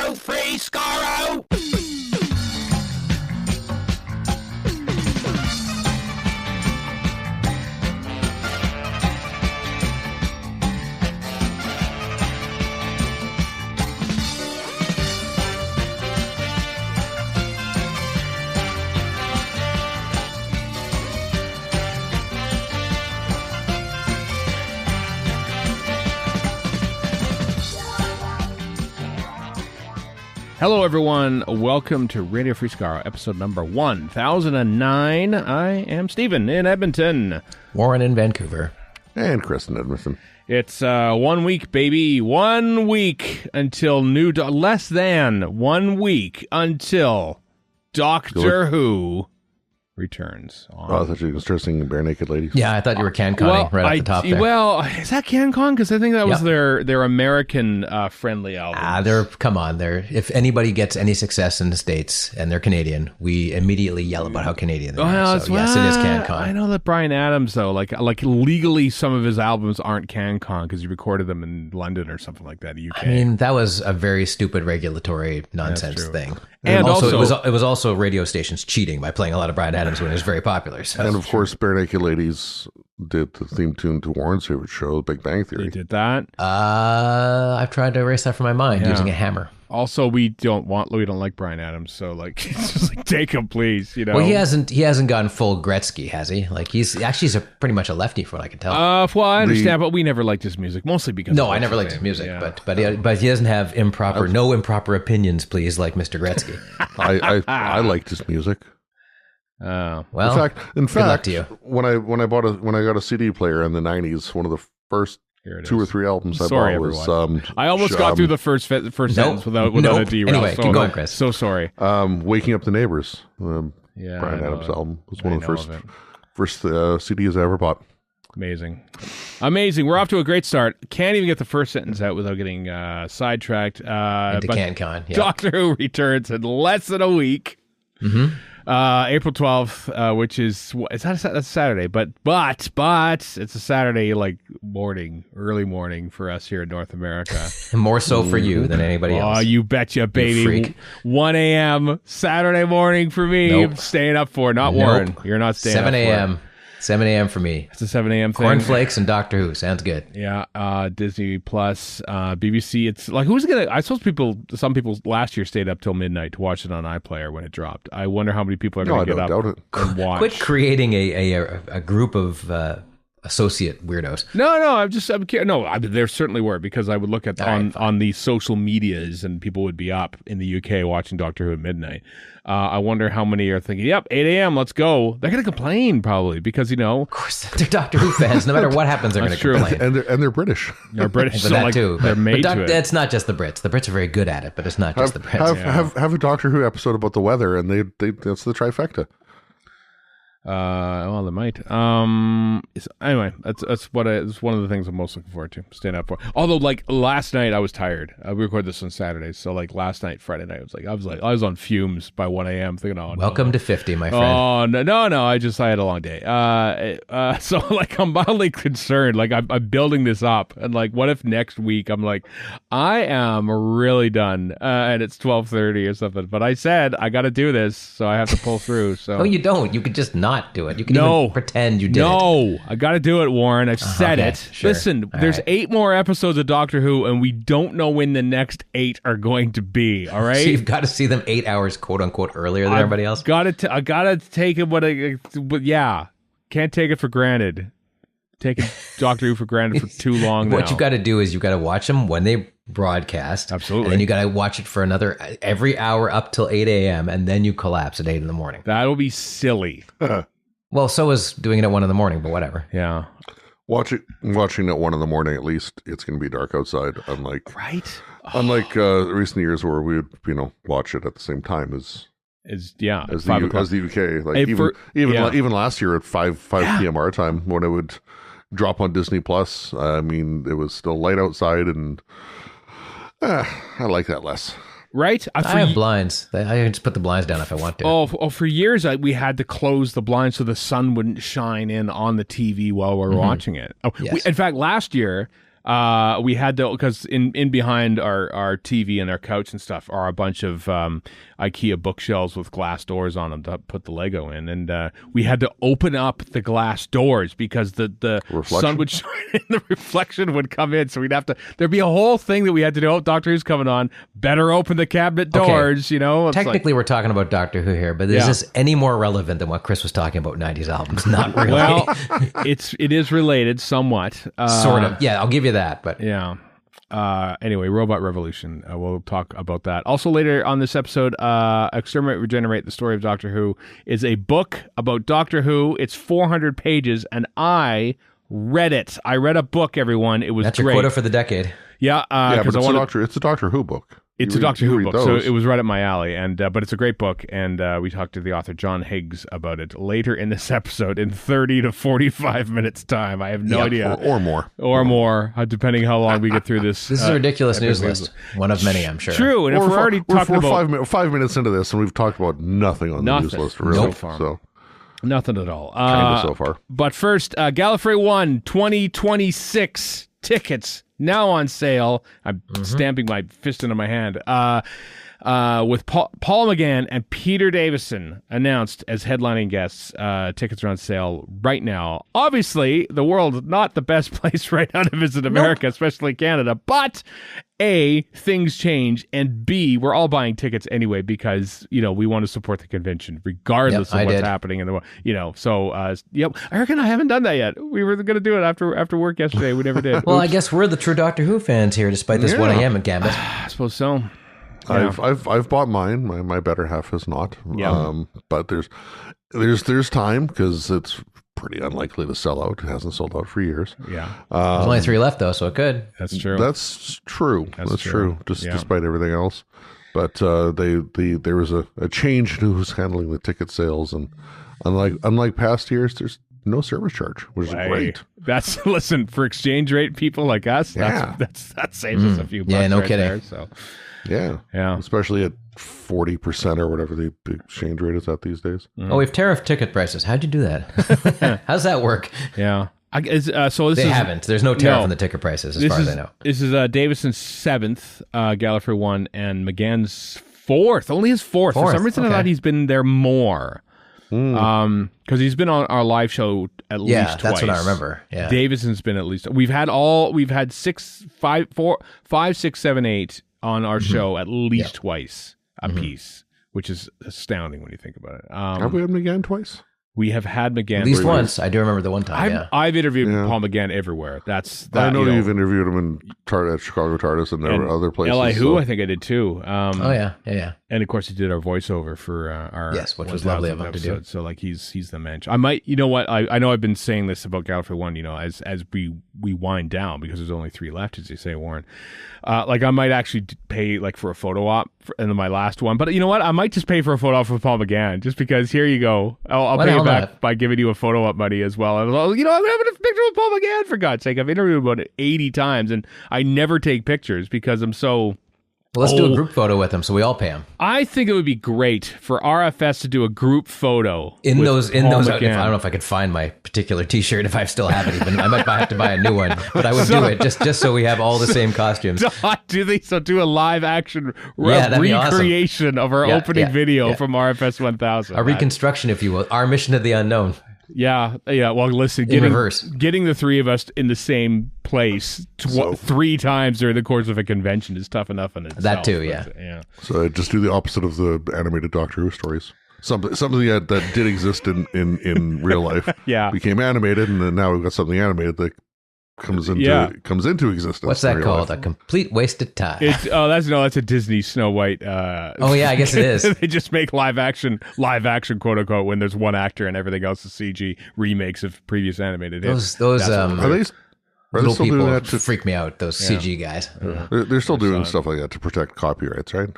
Skaro, free Skaro! Hello, everyone. Welcome to Radio Free Skaro, episode number 1009. I am Stephen in Edmonton. Warren in Vancouver. And Chris in Edmonton. It's 1 week, baby. 1 week until less than 1 week until Doctor Who returns. I thought you were interesting bare naked ladies. Yeah, I thought you were CanConning right off the top there. Well, is that CanCon? Because I think that was their American friendly album. If anybody gets any success in the States and they're Canadian, we immediately yell about how Canadian they are. So yes, it is CanCon. I know that Bryan Adams, though, like legally some of his albums aren't CanCon because he recorded them in London or something like that, UK. I mean, that was a very stupid regulatory nonsense thing. And also it was also radio stations cheating by playing a lot of Bryan Adams when it was very popular. So. And of course, bare naked ladies did the theme tune to Warren's favorite show, Big Bang Theory. They did that. I've tried to erase that from my mind using a hammer. Also, we don't like Bryan Adams, so like, just like take him, please. You know. Well, he hasn't gone full Gretzky, has he? Like he's pretty much a lefty, from what I can tell. Well, I understand, but we never liked his music, mostly because I never liked his music, but he doesn't have no improper opinions, please, like Mr. Gretzky. I liked his music. Well, in fact, luck to you. when I got a CD player in the 90s, one of the first 2 or 3 albums I bought was I almost got through the first sentence without a derail. Anyway, keep going, Chris. So sorry. Waking Up the Neighbors, Bryan Adams album, was one of the first CDs I ever bought. Amazing. We're off to a great start. Can't even get the first sentence out without getting sidetracked. Into CanCon. Yeah. Doctor Who returns in less than a week. Mm-hmm. April 12th, which is that's Saturday, but it's a Saturday like early morning for us here in North America. More so for you than anybody else. Oh, you betcha, baby! 1 a.m. Saturday morning for me. Nope. I'm staying up for not Warren. You're not staying 7 up a.m. 7 a.m. for me. It's a 7 a.m. thing. Cornflakes and Doctor Who. Sounds good. Yeah. Disney Plus, BBC. It's like, I suppose some people last year stayed up till midnight to watch it on iPlayer when it dropped. I wonder how many people are going to get up and watch. Quit creating a group of associate weirdos. No, there certainly were, because I would look at on the social medias and people would be up in the UK watching Doctor Who at midnight. I wonder how many are thinking, yep, 8 a.m., let's go. They're going to complain probably because, Of course, they're Doctor Who fans. No matter what happens, they're going to complain. And they're British. They're British. But that too. They're made to it. It's not just the Brits. The Brits are very good at it, but it's not just the Brits. Have a Doctor Who episode about the weather, and that's the trifecta. Well, they might. Anyway, it's one of the things I'm most looking forward to, staying up for. Although, like last night, I was tired. We record this on Saturday, so like last night, Friday night, I was on fumes by 1 a.m. thinking, welcome to 50, my friend. Oh no! I had a long day. So like I'm mildly concerned. Like I'm building this up, and like, what if next week I'm like, I am really done, and it's 12:30 or something. But I said I got to do this, so I have to pull through. So no, you don't. You could just not do it. You can even pretend you did it. No, I got to do it, Warren. I've said it. Sure. Listen, there's 8 more episodes of Doctor Who, and we don't know when the next 8 are going to be. All right, so you've got to see them 8 hours, quote unquote, earlier than everybody else. I gotta take it. But yeah, can't take it for granted. Taking Doctor Who for granted for too long. What you got to do is you got to watch them when they broadcast. Absolutely. And then you got to watch it for every hour up till 8 a.m. and then you collapse at 8 in the morning. That'll be silly. Well, so is doing it at 1 in the morning, but whatever. Yeah. Watching at 1 in the morning, at least it's going to be dark outside. Unlike recent years where we would, watch it at the same time as the UK. Like even last year at 5 p.m. our time when it would drop on Disney Plus. I mean, it was still light outside, and I like that less. Right? I have blinds. I can just put the blinds down if I want to. Oh, for years we had to close the blinds so the sun wouldn't shine in on the TV while we were watching it. Oh, yes. In fact, last year, We had to, because in behind our TV and our couch and stuff are a bunch of IKEA bookshelves with glass doors on them to put the Lego in, and we had to open up the glass doors because the sun would shine and the reflection would come in, so there'd be a whole thing that we had to do. Oh, Doctor Who's coming on, better open the cabinet doors. You know, technically we're talking about Doctor Who here, but is this any more relevant than what Chris was talking about 90s albums? Not really. Well, it is related somewhat, sort of. Yeah, I'll give you that, but yeah. Anyway, Robot Revolution. We'll talk about that. Also later on this episode, Exterminate-Regenerate, the story of Doctor Who, is a book about Doctor Who. It's 400 pages, and I read it. I read a book, everyone. It was That's great. your quota for the decade. Yeah, but it's a Doctor Who book. It's a Doctor Who book, so it was right up my alley. And but it's a great book, and we talked to the author John Higgs about it later in this episode in 30 to 45 minutes time. I have no idea, or more, depending how long we get through this. This is a ridiculous news list, one of many, I'm sure. True, and if we're already talking about 5 minutes into this, and we've talked about nothing on the news list, really. So nothing at all. Kind of so far. But first, Gallifrey 1 2026 tickets. Now on sale. I'm stamping my fist into my hand. With Paul McGann and Peter Davison announced as headlining guests. Tickets are on sale right now. Obviously, the world not the best place right now to visit America, especially Canada. But A, things change, and B, we're all buying tickets anyway because we want to support the convention regardless of what's happening in the world. So I reckon I haven't done that yet. We were going to do it after work yesterday. We never did. Well, I guess we're the true Doctor Who fans here, despite this 1 a.m. at Gambit. I suppose so. Yeah. I've bought mine. My better half has not. Yeah. But there's time because it's pretty unlikely to sell out. It hasn't sold out for years. Yeah. There's only 3 left though, so it could. That's true. That's true. That's true. Despite everything else. But there was a change in who's handling the ticket sales, and unlike past years, there's no service charge, which is great. That's listen for exchange rate people like us. That saves us a few bucks. Yeah, no right kidding. There, so. Yeah, especially at 40% or whatever the exchange rate is at these days. Oh, we have tariff ticket prices. How'd you do that? How's that work? Yeah. Haven't. There's no tariff on the ticket prices as far as I know. This is Davison's 7th Gallifrey 1 and McGann's 4th. Only his 4th. For some reason, I thought he's been there more. Because he's been on our live show at least twice. Yeah, that's what I remember. Yeah. Davison's been at least. We've had 5, 6, 7, 8 on our show at least twice a piece, which is astounding when you think about it. Have we had McGann twice? We have had McGann at least once. I do remember the one time. I've interviewed Paul MGann everywhere. I know you've interviewed him at Chicago TARDIS and other places. LI Who, I think I did too. Yeah. And of course, he did our voiceover for our which was lovely of him to do. So he's the man. I might, you know what? I know I've been saying this about Gallifrey 1. As we wind down because there's only 3 left, as you say, Warren. I might actually pay for a photo op in my last one. But you know what? I might just pay for a photo op with Paul McGann just because. Here you go. I'll pay you back by giving you a photo op money as well. And I'm having a picture with Paul McGann for God's sake. I've interviewed him about 80 times and I never take pictures because I'm so. Well, let's do a group photo with him so we all pay him. I think it would be great for RFS to do a group photo. In those. I don't know if I could find my particular T-shirt if I still have it. Even I might have to buy a new one, but I would do it just so we have all the same costumes. Do a live action recreation of our opening video from RFS 1000. A reconstruction, if you will. Our mission to the unknown. Yeah. Well, listen, getting the 3 of us in the same place 3 times during the course of a convention is tough enough in itself. That too, yeah. So just do the opposite of the animated Doctor Who stories. Something that did exist in real life became animated, and then now we've got something animated that comes into existence. What's that called? A complete waste of time. That's a Disney Snow White. I guess it is. They just make live action, quote unquote, when there's one actor and everything else is CG remakes of previous animated hits. Those little still people doing that freak me out. Those CG guys. They're still doing stuff like that to protect copyrights, right?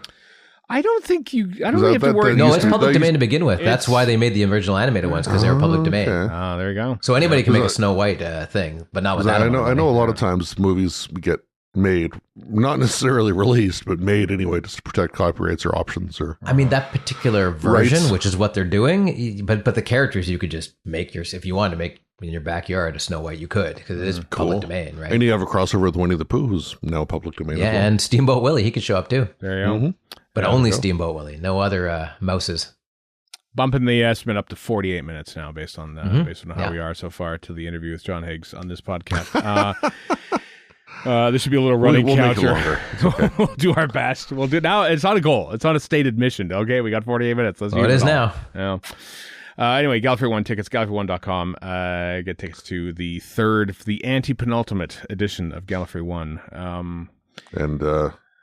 I don't think you have to worry. No, it's public domain to begin with. That's why they made the original animated ones, because they were public domain. Okay. Oh, there you go. So anybody can make a Snow White thing, but not with that. I know a lot of times movies get made, not necessarily released, but made anyway just to protect copyrights or options. That particular version, which is what they're doing, but the characters you could just make if you wanted to make in your backyard, a Snow White, you could, because it is public domain, right? And you have a crossover with Winnie the Pooh, who's now public domain. Yeah, as well. and Steamboat Willie, he could show up too. There you go. Mm-hmm. But only Steamboat Willie, no other mouses. Bumping the estimate up to 48 minutes now, based on how we are so far to the interview with John Higgs on this podcast. This should be a little running counter. Make it longer. It's okay. We'll do our best. We'll do now. It's not a goal. It's not a stated mission. Okay, we got 48 minutes. Let's use it is now. Yeah. Anyway, Gallifrey One tickets, Gallifrey1.com. Get tickets to the anti-penultimate edition of Gallifrey One. And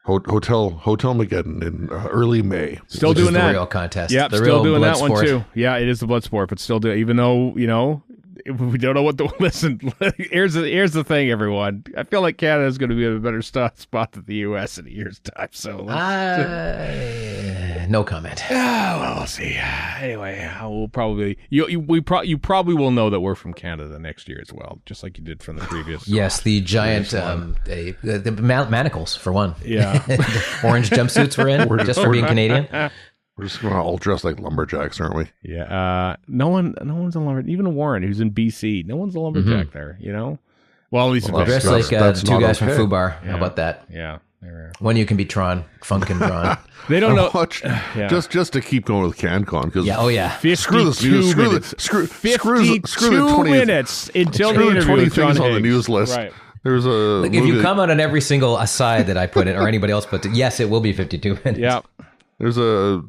Hotel Mageddon in early May. Still doing that. The real contest. Yeah, the still real doing that sport. one too. Yeah, it is the blood sport, but still do. Even though we don't know what the listen. Here's the thing, everyone. I feel like Canada is going to be in a better spot than the U.S. in a year's time. So no comment. Well, we'll see. Anyway, we'll probably you probably will know that we're from Canada next year as well, just like you did from the previous. Yes, the giant the manacles for one. Yeah, orange jumpsuits we're in just for being Canadian. We're just going to all dress like lumberjacks, aren't we? Yeah. No one's a lumberjack. Even Warren, who's in BC, no one's a lumberjack there. Well, at least dressed like two guys from Fubar. Yeah. How about that? Yeah. One you can be Tron, Funk and Tron. They don't know. Just to keep going with CanCon, because screw this news. Screw the 20 minutes until the interview with John Higgs. On the news list. Right. There's a if you comment on every single aside that I put in, or anybody else put in, yes, it will be 52 minutes. Yeah. There's a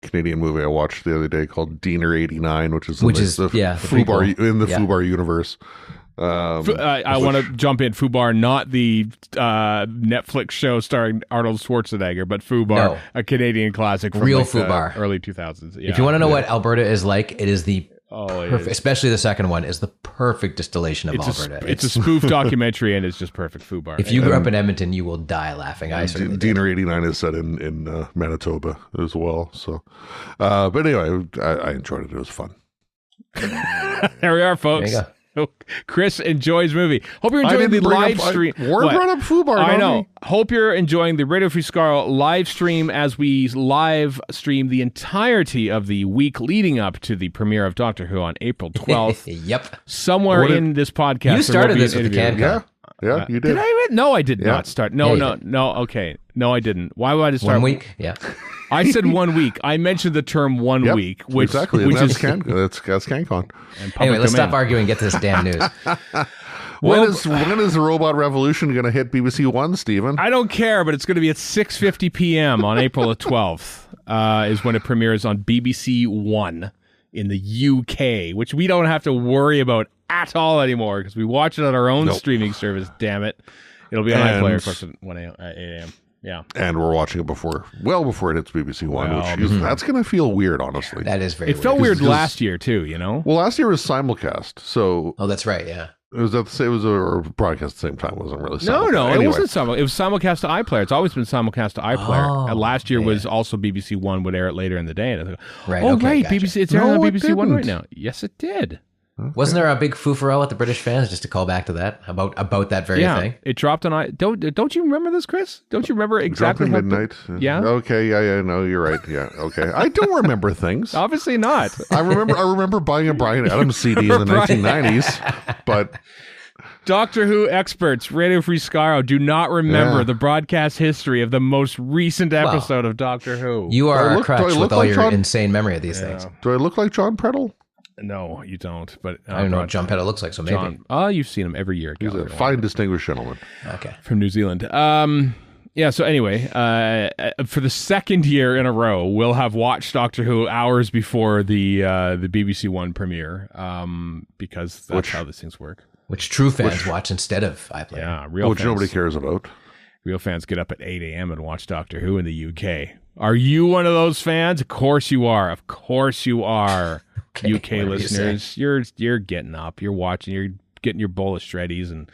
Canadian movie I watched the other day called Diener 89, which is the Fubar in the Fubar universe. I want to jump in. Fubar, not the Netflix show starring Arnold Schwarzenegger, but Fubar, a Canadian classic from real Fubar, early 2000s. Yeah. If you want to know what Alberta is like, it is the especially the second one is the perfect distillation of Alberta. It's a spoof documentary, and it's just perfect Fubar. If you grew up in Edmonton, you will die laughing. I certainly did. Diener 89 is set in Manitoba as well. So, but anyway, I enjoyed it. It was fun. There we are, folks. There you go. Chris enjoys movie. Hope you're enjoying the live stream. Warren brought up Fubar. I know. Hope you're enjoying the Radio Free Skaro live stream as we live stream the entirety of the week leading up to the premiere of Doctor Who on April 12th. Yep. Somewhere in this podcast. You started this with the CanCon. Yeah, you did. Did I? No, I did not start. No. Okay. No, I didn't. Why would I start? 1 week? Yeah. I said 1 week. I mentioned the term 1 week, which that's CanCon. Anyway, let's stop arguing and get to this damn news. When is the Robot Revolution going to hit BBC One, Stephen? I don't care, but it's going to be at 6:50 p.m. on April the 12th. Is when it premieres on BBC One in the UK, which we don't have to worry about at all anymore because we watch it on our own streaming service. Damn it! It'll be on iPlayer, of course, at 8 a.m. Yeah, and we're watching it before it hits BBC One, that's going to feel weird, honestly. That is very. It felt weird last year too, Well, last year was simulcast, so that's right. Yeah, it was a broadcast at the same time. It wasn't really simulcast. No, anyway. It wasn't simulcast. It was simulcast to iPlayer. It's always been simulcast to iPlayer. And last year was also BBC One would air it later in the day. And I thought, right. Gotcha. BBC. It's airing on BBC One right now. Yes, it did. Okay. Wasn't there a big foofarel at the British fans, just to call back to that, about that very thing? It dropped on... Don't you remember this, Chris? Don't you remember exactly how... midnight? Yeah? Okay, yeah, no, you're right. Yeah, okay. I don't remember things. Obviously not. I remember buying a Bryan Adams CD in the 1990s, but... Doctor Who experts, Radio Free Skaro, do not remember the broadcast history of the most recent episode of Doctor Who. You are a crutch with all your insane memory of these things. Do I look like John Prettle? No, you don't. But I don't know what John Petto looks like, so maybe. You've seen him every year. He's a fine, distinguished gentleman. Okay. From New Zealand. So anyway, for the second year in a row, we'll have watched Doctor Who hours before the BBC One premiere, because that's how these things work. Which true fans watch instead of iPlayer. Yeah, real fans. Which nobody cares about. Real fans get up at 8 a.m. and watch Doctor Who in the UK. Are you one of those fans? Of course you are. Of course you are. Okay, UK listeners, you're getting up, you're watching, you're getting your bowl of shreddies and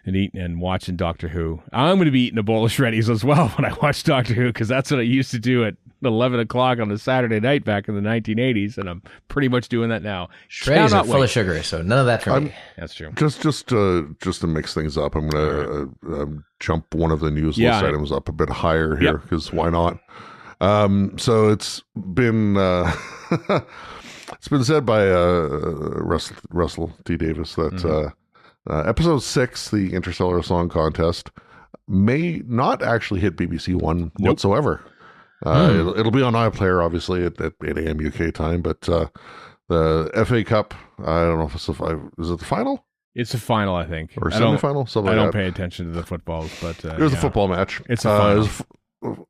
eating and watching Doctor Who. I'm going to be eating a bowl of shreddies as well when I watch Doctor Who, because that's what I used to do at 11 o'clock on a Saturday night back in the 1980s, and I'm pretty much doing that now. Shreddies are full of sugar, so none of that for me. That's true. Just to mix things up, I'm going to jump one of the news list items up a bit higher here, because why not? So it's been... It's been said by Russell T Davies that episode 6, the Interstellar Song Contest, may not actually hit BBC One whatsoever. It'll be on iPlayer, obviously, at 8 a.m. UK time, but the FA Cup, I don't know if it's is it the final? It's a final, I think. Or semi-final? I don't pay attention to the footballs, but... There's a football match. It's a final.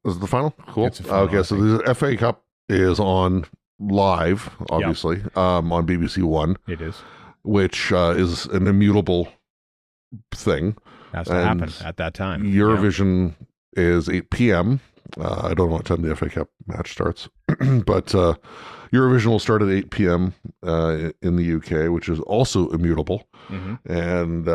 Is it the final? Cool. It's a final, okay, so the FA Cup is on live, obviously, on BBC One. It is. Which is an immutable thing. Has to happen at that time. Eurovision is 8 p.m. I don't know what time the FA Cup match starts, but Eurovision will start at 8 p.m. In the UK, which is also immutable. And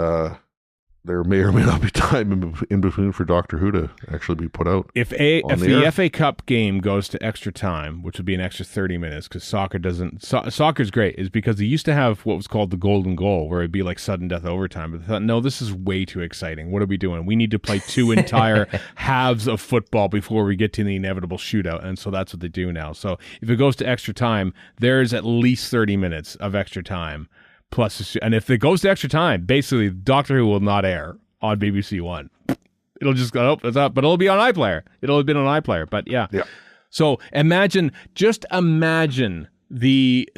there may or may not be time in between for Doctor Who to actually be put out. If the FA Cup game goes to extra time, which would be an extra 30 minutes, because soccer doesn't... soccer's great, is because they used to have what was called the golden goal, where it'd be like sudden death overtime. But they thought, no, this is way too exciting. What are we doing? We need to play 2 entire halves of football before we get to the inevitable shootout. And so that's what they do now. So if it goes to extra time, there's at least 30 minutes of extra time. Plus, and if it goes to extra time, basically Doctor Who will not air on BBC One. It'll just go, it's up, but it'll be on iPlayer. It'll have been on iPlayer, but yeah. So just imagine the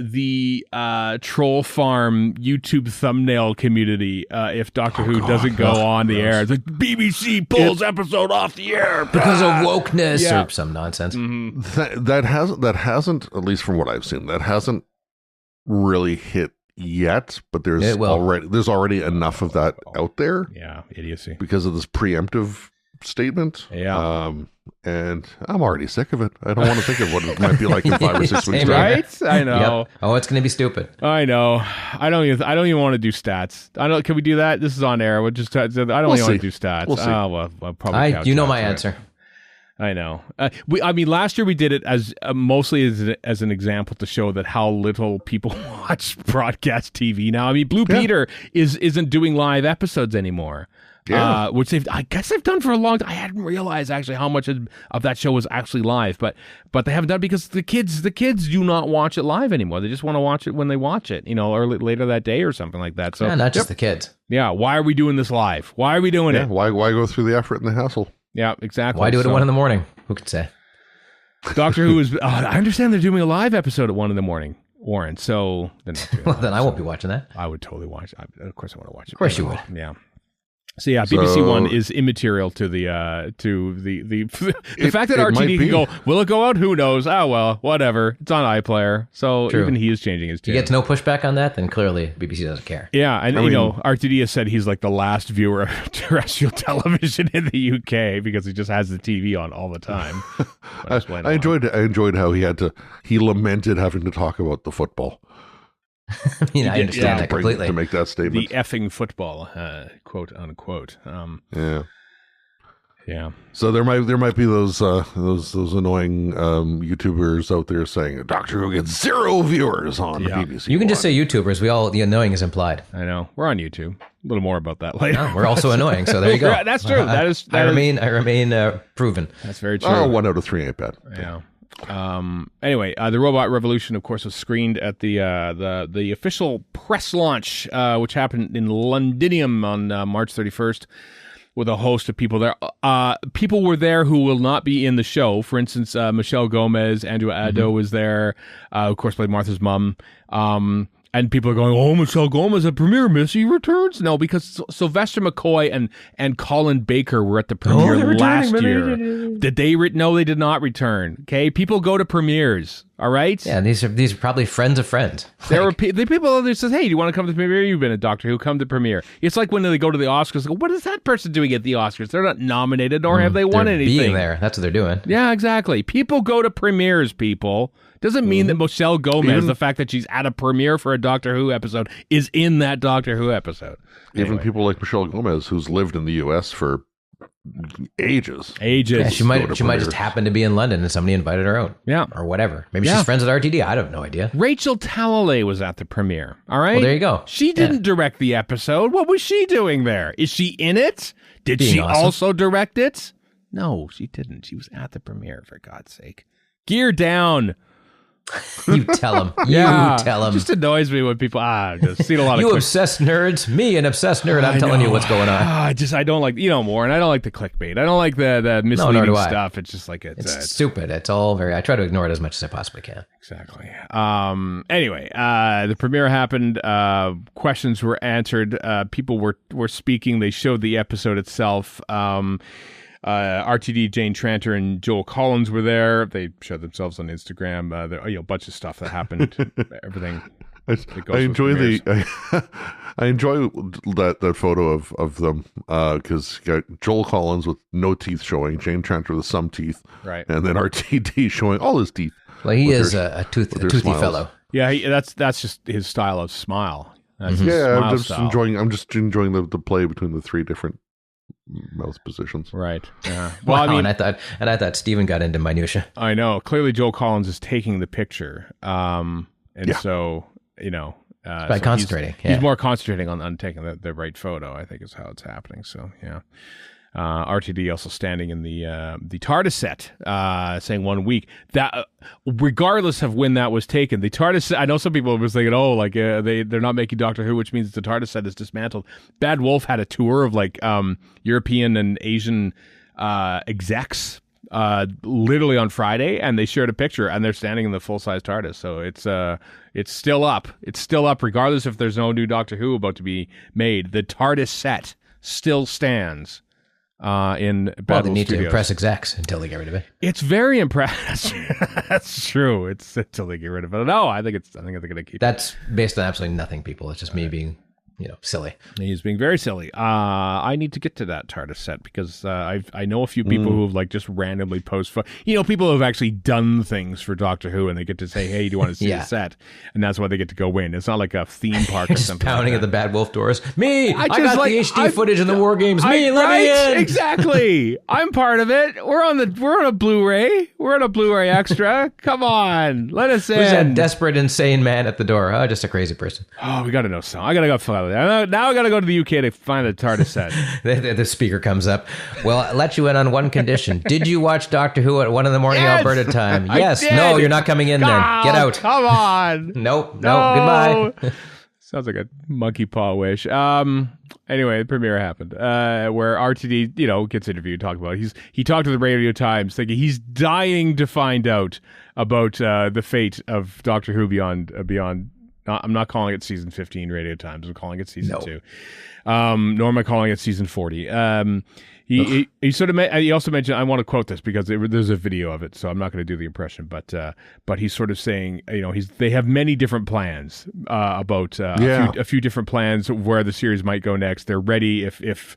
troll farm YouTube thumbnail community if Doctor Who doesn't go on the air. It's like BBC pulls episode off the air because of wokeness or some nonsense. That hasn't, at least from what I've seen, that hasn't really hit yet, but there's already enough of that out there. Yeah, idiocy. Because of this preemptive statement. Yeah. And I'm already sick of it. I don't want to think of what it might be like in 5 or 6 weeks. Right? I know. Yep. Oh, it's going to be stupid. I know. I don't even want to do stats. Can we do that? This is on air. I don't even want to do stats. We'll see. Well, probably. You know my answer. I know. Last year we did it as mostly as an example to show that how little people watch broadcast TV now. I mean, Blue Peter isn't doing live episodes anymore. Yeah. Which I guess they've done for a long time. I hadn't realized actually how much of that show was actually live, but they haven't done because the kids do not watch it live anymore. They just want to watch it when they watch it, or later that day or something like that. So not just the kids. Yeah. Why are we doing this live? Why are we doing it? Why go through the effort and the hassle? Yeah, exactly. Why do it at 1 a.m? Who could say? Doctor Who is... I understand they're doing a live episode at 1 a.m, Warren. So... Well, then I won't be watching that. I would totally watch it. Of course I want to watch it. Of course you would. Yeah. So yeah, BBC One is immaterial to the fact that RTD can go, will it go out? Who knows? Oh well, whatever. It's on iPlayer. So even he is changing his tune. He gets no pushback on that, then clearly BBC doesn't care. Yeah, and RTD has said he's like the last viewer of terrestrial television in the UK because he just has the TV on all the time. I enjoyed how he lamented having to talk about the football. I mean, I understand that completely. To make that statement. The effing football, quote unquote. Yeah. So there might be those annoying YouTubers out there saying Doctor Who gets 0 viewers on BBC. You can just say YouTubers. The annoying is implied. I know. We're on YouTube. A little more about that later. No, we're also annoying, so there you go. That's true. I remain proven. That's very true. 1 out of 3 ain't bad. Yeah. Anyway, the Robot Revolution, of course, was screened at the official press launch, which happened in Londinium on March 31st, with a host of people there. People were there who will not be in the show. For instance, Michelle Gomez, Andrew Addo was there, of course, played Martha's mum. And people are going, oh, Michelle Gomez at premiere, Missy returns? No, because Sylvester McCoy and Colin Baker were at the premiere last year. Did they? No, they did not return. Okay, people go to premieres. All right. Yeah, these are probably friends of friends. There were the people that says, hey, do you want to come to the premiere? You've been a Doctor Who, come to the premiere. It's like when they go to the Oscars. They go, what is that person doing at the Oscars? They're not nominated, nor have they won anything. Being there, that's what they're doing. Yeah, exactly. People go to premieres. People. Doesn't mean that Michelle Gomez, the fact that she's at a premiere for a Doctor Who episode, is in that Doctor Who episode. Even people like Michelle Gomez, who's lived in the U.S. for ages. Yeah, she might just happen to be in London and somebody invited her out. Yeah. Or whatever. Maybe she's friends with RTD. I have no idea. Rachel Talalay was at the premiere. All right? Well, there you go. She didn't direct the episode. What was she doing there? Is she in it? Did she also direct it? No, she didn't. She was at the premiere, for God's sake. Gear down. You tell him. Yeah, You tell him. It just annoys me when people just seen a lot of you obsessed nerds. Me, an obsessed nerd. I'm telling you what's going on. I don't like more, and I don't like the clickbait. I don't like the misleading stuff. It's just like it's stupid. It's all very. I try to ignore it as much as I possibly can. Exactly. Anyway, the premiere happened. Questions were answered. People were speaking. They showed the episode itself. RTD, Jane Tranter, and Joel Collins were there. They showed themselves on Instagram. A bunch of stuff that happened. Everything. I enjoy I enjoy that photo of them because you got Joel Collins with no teeth showing, Jane Tranter with some teeth, right, and then RTD showing all his teeth. Well, he is a toothy fellow. Yeah, that's just his style of smile. That's I'm just enjoying the play between the three different mouth positions. Right. Yeah. Well, wow, I thought Steven got into minutia. I know. Clearly, Joel Collins is taking the picture, so by concentrating. He's more concentrating on taking the right photo, I think, is how it's happening. So yeah. RTD also standing in the TARDIS set, saying 1 week. That regardless of when that was taken, the TARDIS. I know some people was thinking, they're not making Doctor Who, which means the TARDIS set is dismantled. Bad Wolf had a tour of European and Asian execs. Literally on Friday, and they shared a picture, and they're standing in the full-size TARDIS. So it's still up. It's still up, regardless if there's no new Doctor Who about to be made. The TARDIS set still stands. In Bad they need Studios. to impress execs until they get rid of it. It's very impressive. That's true. It's until they get rid of it. No, I think they're going to keep. That's based on absolutely nothing, people. It's just me being, silly. He's being very silly. I need to get to that TARDIS set because I know a few people who have just randomly post. People who have actually done things for Doctor Who, and they get to say, "Hey, do you want to see the set?" And that's why they get to go in. It's not like a theme park or something. Pounding at the Bad Wolf doors. Me, I got the HD footage in the War Games. Me, let me in. Exactly. I'm part of it. We're on a Blu-ray. We're on a Blu-ray extra. Come on, let us in. Who's that desperate, insane man at the door? Oh, just a crazy person. Oh, we got to know something. I got to go find it. Now I got to go to the UK to find the TARDIS set. The speaker comes up. Well, I'll let you in on one condition. Did you watch Doctor Who at 1 a.m. Alberta time? Yes. No, you're not coming in there. Get out. Come on. Nope. No. Goodbye. Sounds like a monkey paw wish. Anyway, the premiere happened where RTD, gets interviewed, talk about it. He talked to the Radio Times, thinking he's dying to find out about the fate of Doctor Who beyond. I'm not calling it season 15 Radio Times. I'm calling it season 2. Nor am I calling it season 40. He also mentioned, I want to quote this because there's a video of it, so I'm not going to do the impression, but he's sort of saying, they have many different plans about a few different plans where the series might go next. They're ready if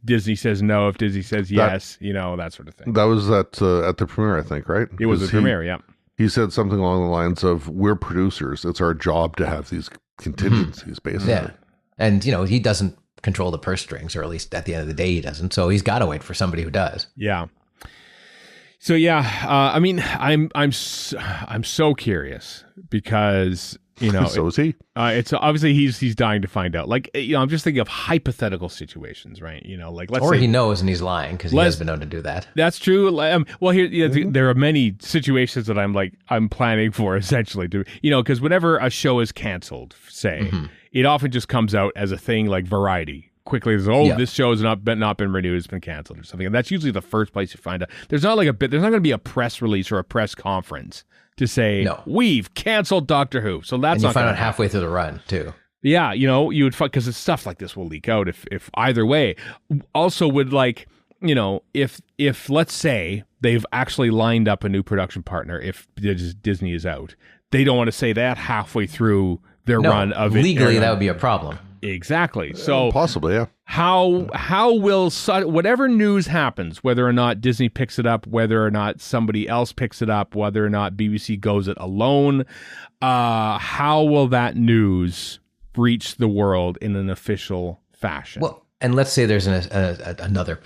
Disney says no, if Disney says yes, that sort of thing. That was at the premiere, I think, right? It was the premiere, yeah. He said something along the lines of, "We're producers. It's our job to have these contingencies, basically." Yeah, and he doesn't control the purse strings, or at least at the end of the day, he doesn't. So he's got to wait for somebody who does. Yeah. So yeah, I'm so curious because so is he. It's obviously he's dying to find out. I'm just thinking of hypothetical situations, right? Let's say he knows and he's lying because he has been known to do that. That's true. There are many situations that I'm planning for essentially to, because whenever a show is canceled, say, it often just comes out as a thing like Variety. Quickly, this show has not been renewed, it's been canceled or something, and that's usually the first place you find out. There's not going to be a press release or a press conference to say, we've canceled Doctor Who. So that's, and you find out halfway through the run too. Yeah, you would, because stuff like this will leak out if either way. Also would if let's say they've actually lined up a new production partner, if Disney is out, they don't want to say that halfway through their run of it. Legally, that would be a problem. Exactly. So possibly, yeah. How will whatever news happens, whether or not Disney picks it up, whether or not somebody else picks it up, whether or not BBC goes it alone, how will that news reach the world in an official fashion? Well, and let's say there's another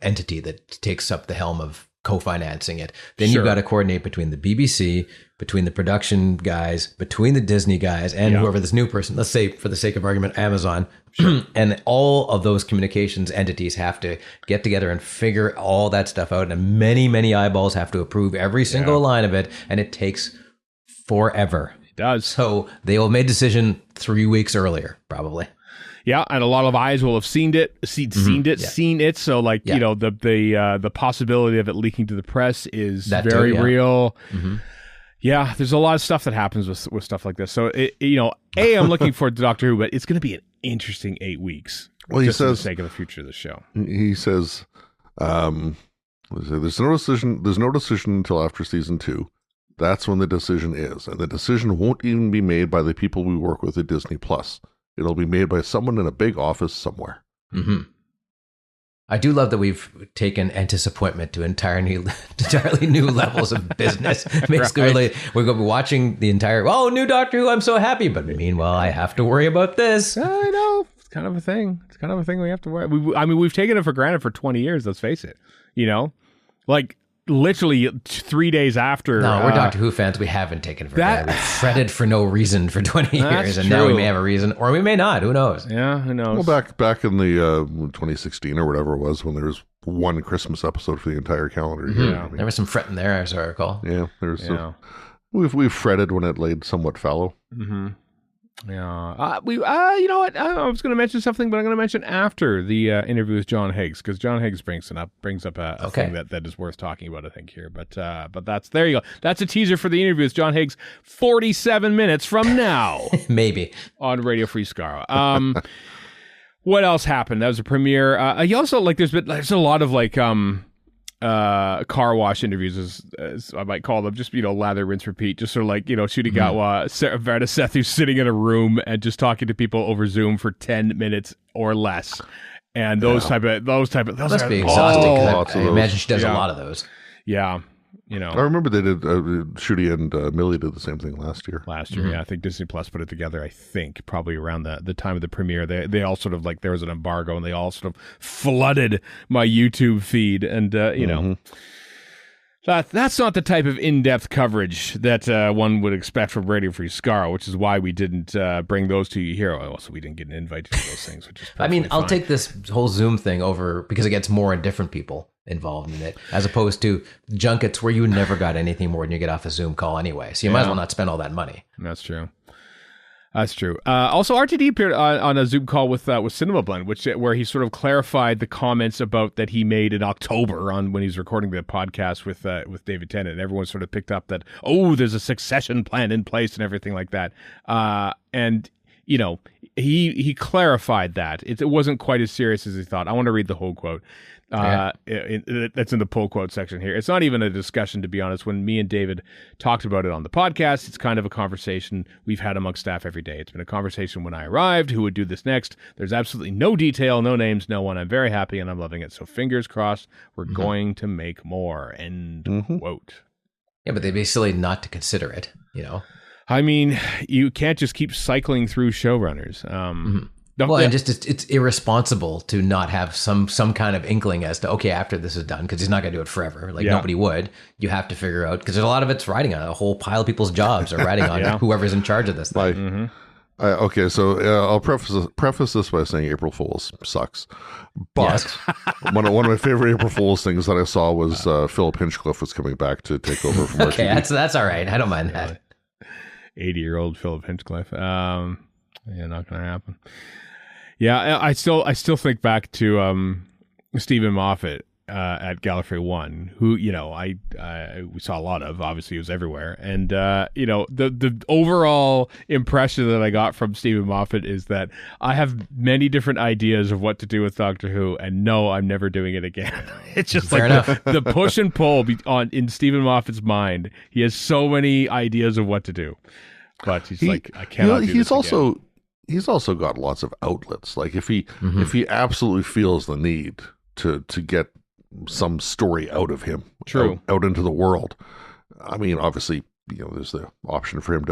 entity that takes up the helm of co-financing it. Then you've got to coordinate between the BBC, between the production guys, between the Disney guys, and whoever this new person, let's say for the sake of argument, Amazon. And all of those communications entities have to get together and figure all that stuff out. And many, many eyeballs have to approve every single line of it. And it takes forever. It does. So they will make a decision 3 weeks earlier, probably. Yeah, and a lot of eyes will have seen it. So, like, you know, the possibility of it leaking to the press is very real. Mm-hmm. Yeah, there's a lot of stuff that happens with stuff like this. So, you know, I'm looking forward to Doctor Who, but it's going to be an interesting 8 weeks. Well, he just says, for the sake of the future of the show. He says, there's no decision until after season 2. That's when the decision is, and the decision won't even be made by the people we work with at Disney Plus. It'll be made by someone in a big office somewhere. Mm-hmm. I do love that we've taken Antisappointment to entirely new levels of business. Basically, we're going to be watching the entire, new Doctor Who, I'm so happy. But meanwhile, I have to worry about this. I know. It's kind of a thing. We have to worry. We've taken it for granted for 20 years, let's face it. You know? Like, literally 3 days after. No, we're Doctor Who fans. We haven't taken it for granted. We've fretted for no reason for 20 years, and now we may have a reason, or we may not. Who knows? Yeah, who knows? Well, back in the 2016 or whatever it was, when there was one Christmas episode for the entire calendar year. Yeah, there was some fretting there, as I recall. Yeah, we've fretted when it laid somewhat fallow. Mm-hmm. Yeah, you know what? I was going to mention something, but I'm going to mention after the interview with John Higgs, because John Higgs brings up a thing that is worth talking about, I think, here. But there you go. That's a teaser for the interview with John Higgs, 47 minutes from now, maybe on Radio Free Skaro. What else happened? That was a premiere. You also there's a lot of car wash interviews, as I might call them, just, you know, lather, rinse, repeat, just sort of like, you know, Ncuti Gatwa, Varada Sethu sitting in a room and just talking to people over Zoom for 10 minutes or less. And those type of those must be exhausting. I imagine she does a lot of those. Yeah. You know, I remember they did, Ncuti and Millie did the same thing last year. Yeah. I think Disney Plus put it together, I think, probably around the time of the premiere. They all sort of, like, there was an embargo, and they all sort of flooded my YouTube feed. And, you know, that's not the type of in-depth coverage that one would expect from Radio Free Skaro, which is why we didn't bring those to you here. Also, we didn't get an invite to those things, which is I mean, I'll take this whole Zoom thing over because it gets more and different people involved in it, as opposed to junkets where you never got anything more than you get off a Zoom call anyway. So you might as well not spend all that money. That's true. Also, RTD appeared on a Zoom call with Cinema Blend, where he sort of clarified the comments about that he made in October when he was recording the podcast with David Tennant. And everyone sort of picked up that, there's a succession plan in place and everything like that. And you know, he clarified that it wasn't quite as serious as he thought. I want to read the whole quote. That's in the pull quote section here. It's not even a discussion, to be honest. When me and David talked about it on the podcast, it's kind of a conversation we've had amongst staff every day. It's been a conversation when I arrived, who would do this next. There's absolutely no detail, no names, no one. I'm very happy and I'm loving it. So fingers crossed, we're going to make more. End quote. Yeah, but they'd be silly not to consider it, you know? I mean, you can't just keep cycling through showrunners. And just it's irresponsible to not have some kind of inkling as to, okay, after this is done, because he's not going to do it forever. Like nobody would. You have to figure out, because there's a lot of it's riding on a whole pile of people's jobs are riding on whoever's in charge of this thing. Okay, so I'll preface this by saying April Fool's sucks. But one of my favorite April Fool's things that I saw was Philip Hinchcliffe was coming back to take over from Okay, that's all right. I don't mind that. 80-year-old Philip Hinchcliffe. Not going to happen. Yeah, I still think back to Stephen Moffat at Gallifrey 1, who, you know, we saw a lot of. Obviously, he was everywhere, and you know, the overall impression that I got from Stephen Moffat is that I have many different ideas of what to do with Doctor Who, and no, I'm never doing it again. It's just Fair like the push and pull in Stephen Moffat's mind. He has so many ideas of what to do, but he's like, I cannot. Do this again. He's also got lots of outlets. Like if he absolutely feels the need to get some story out of him, out into the world. I mean, obviously, you know, there's the option for him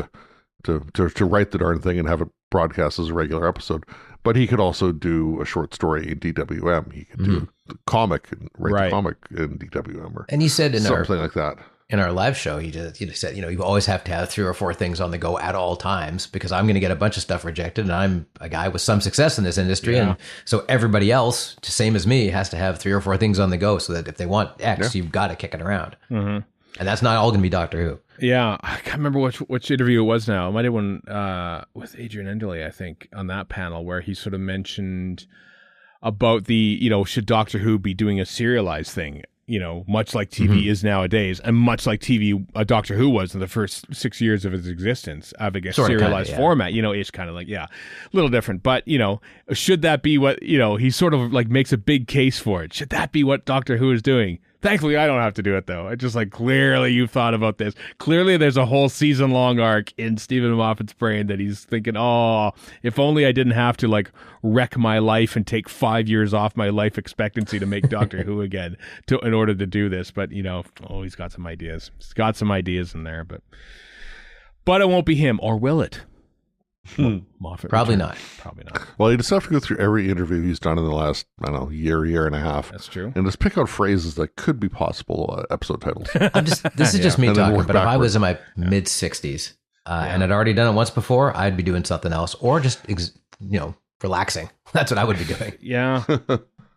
to write the darn thing and have it broadcast as a regular episode. But he could also do a short story in DWM. He could do the comic and write the comic in DWM, and he said in something like that. In our live show, he said, you know, you always have to have 3 or 4 things on the go at all times, because I'm going to get a bunch of stuff rejected, and I'm a guy with some success in this industry. And so everybody else, same as me, has to have 3 or 4 things on the go, so that if they want X, you've got to kick it around. And that's not all going to be Doctor Who. Yeah, I can't remember which interview it was now. It might have been with Adrian Enderley, I think, on that panel where he sort of mentioned about the, should Doctor Who be doing a serialized thing, much like TV is nowadays, and much like TV Doctor Who was in the first 6 years of its existence, having a serialized format, it's kind of like, a little different. But, should that be what, he sort of like makes a big case for it. Should that be what Doctor Who is doing? Thankfully, I don't have to do it, though. It's just like, clearly you've thought about this. Clearly there's a whole season-long arc in Stephen Moffat's brain that he's thinking, oh, if only I didn't have to, like, wreck my life and take 5 years off my life expectancy to make Doctor Who again in order to do this. But, he's got some ideas. He's got some ideas in there, but it won't be him, or will it? Moffat Probably return. not. Probably not. Well, you just have to go through every interview he's done in the last, year and a half. That's true. And just pick out phrases that could be possible episode titles. This is just me talking, but if I was in my mid 60s and I'd already done it once before, I'd be doing something else, or just relaxing. That's what I would be doing. Yeah.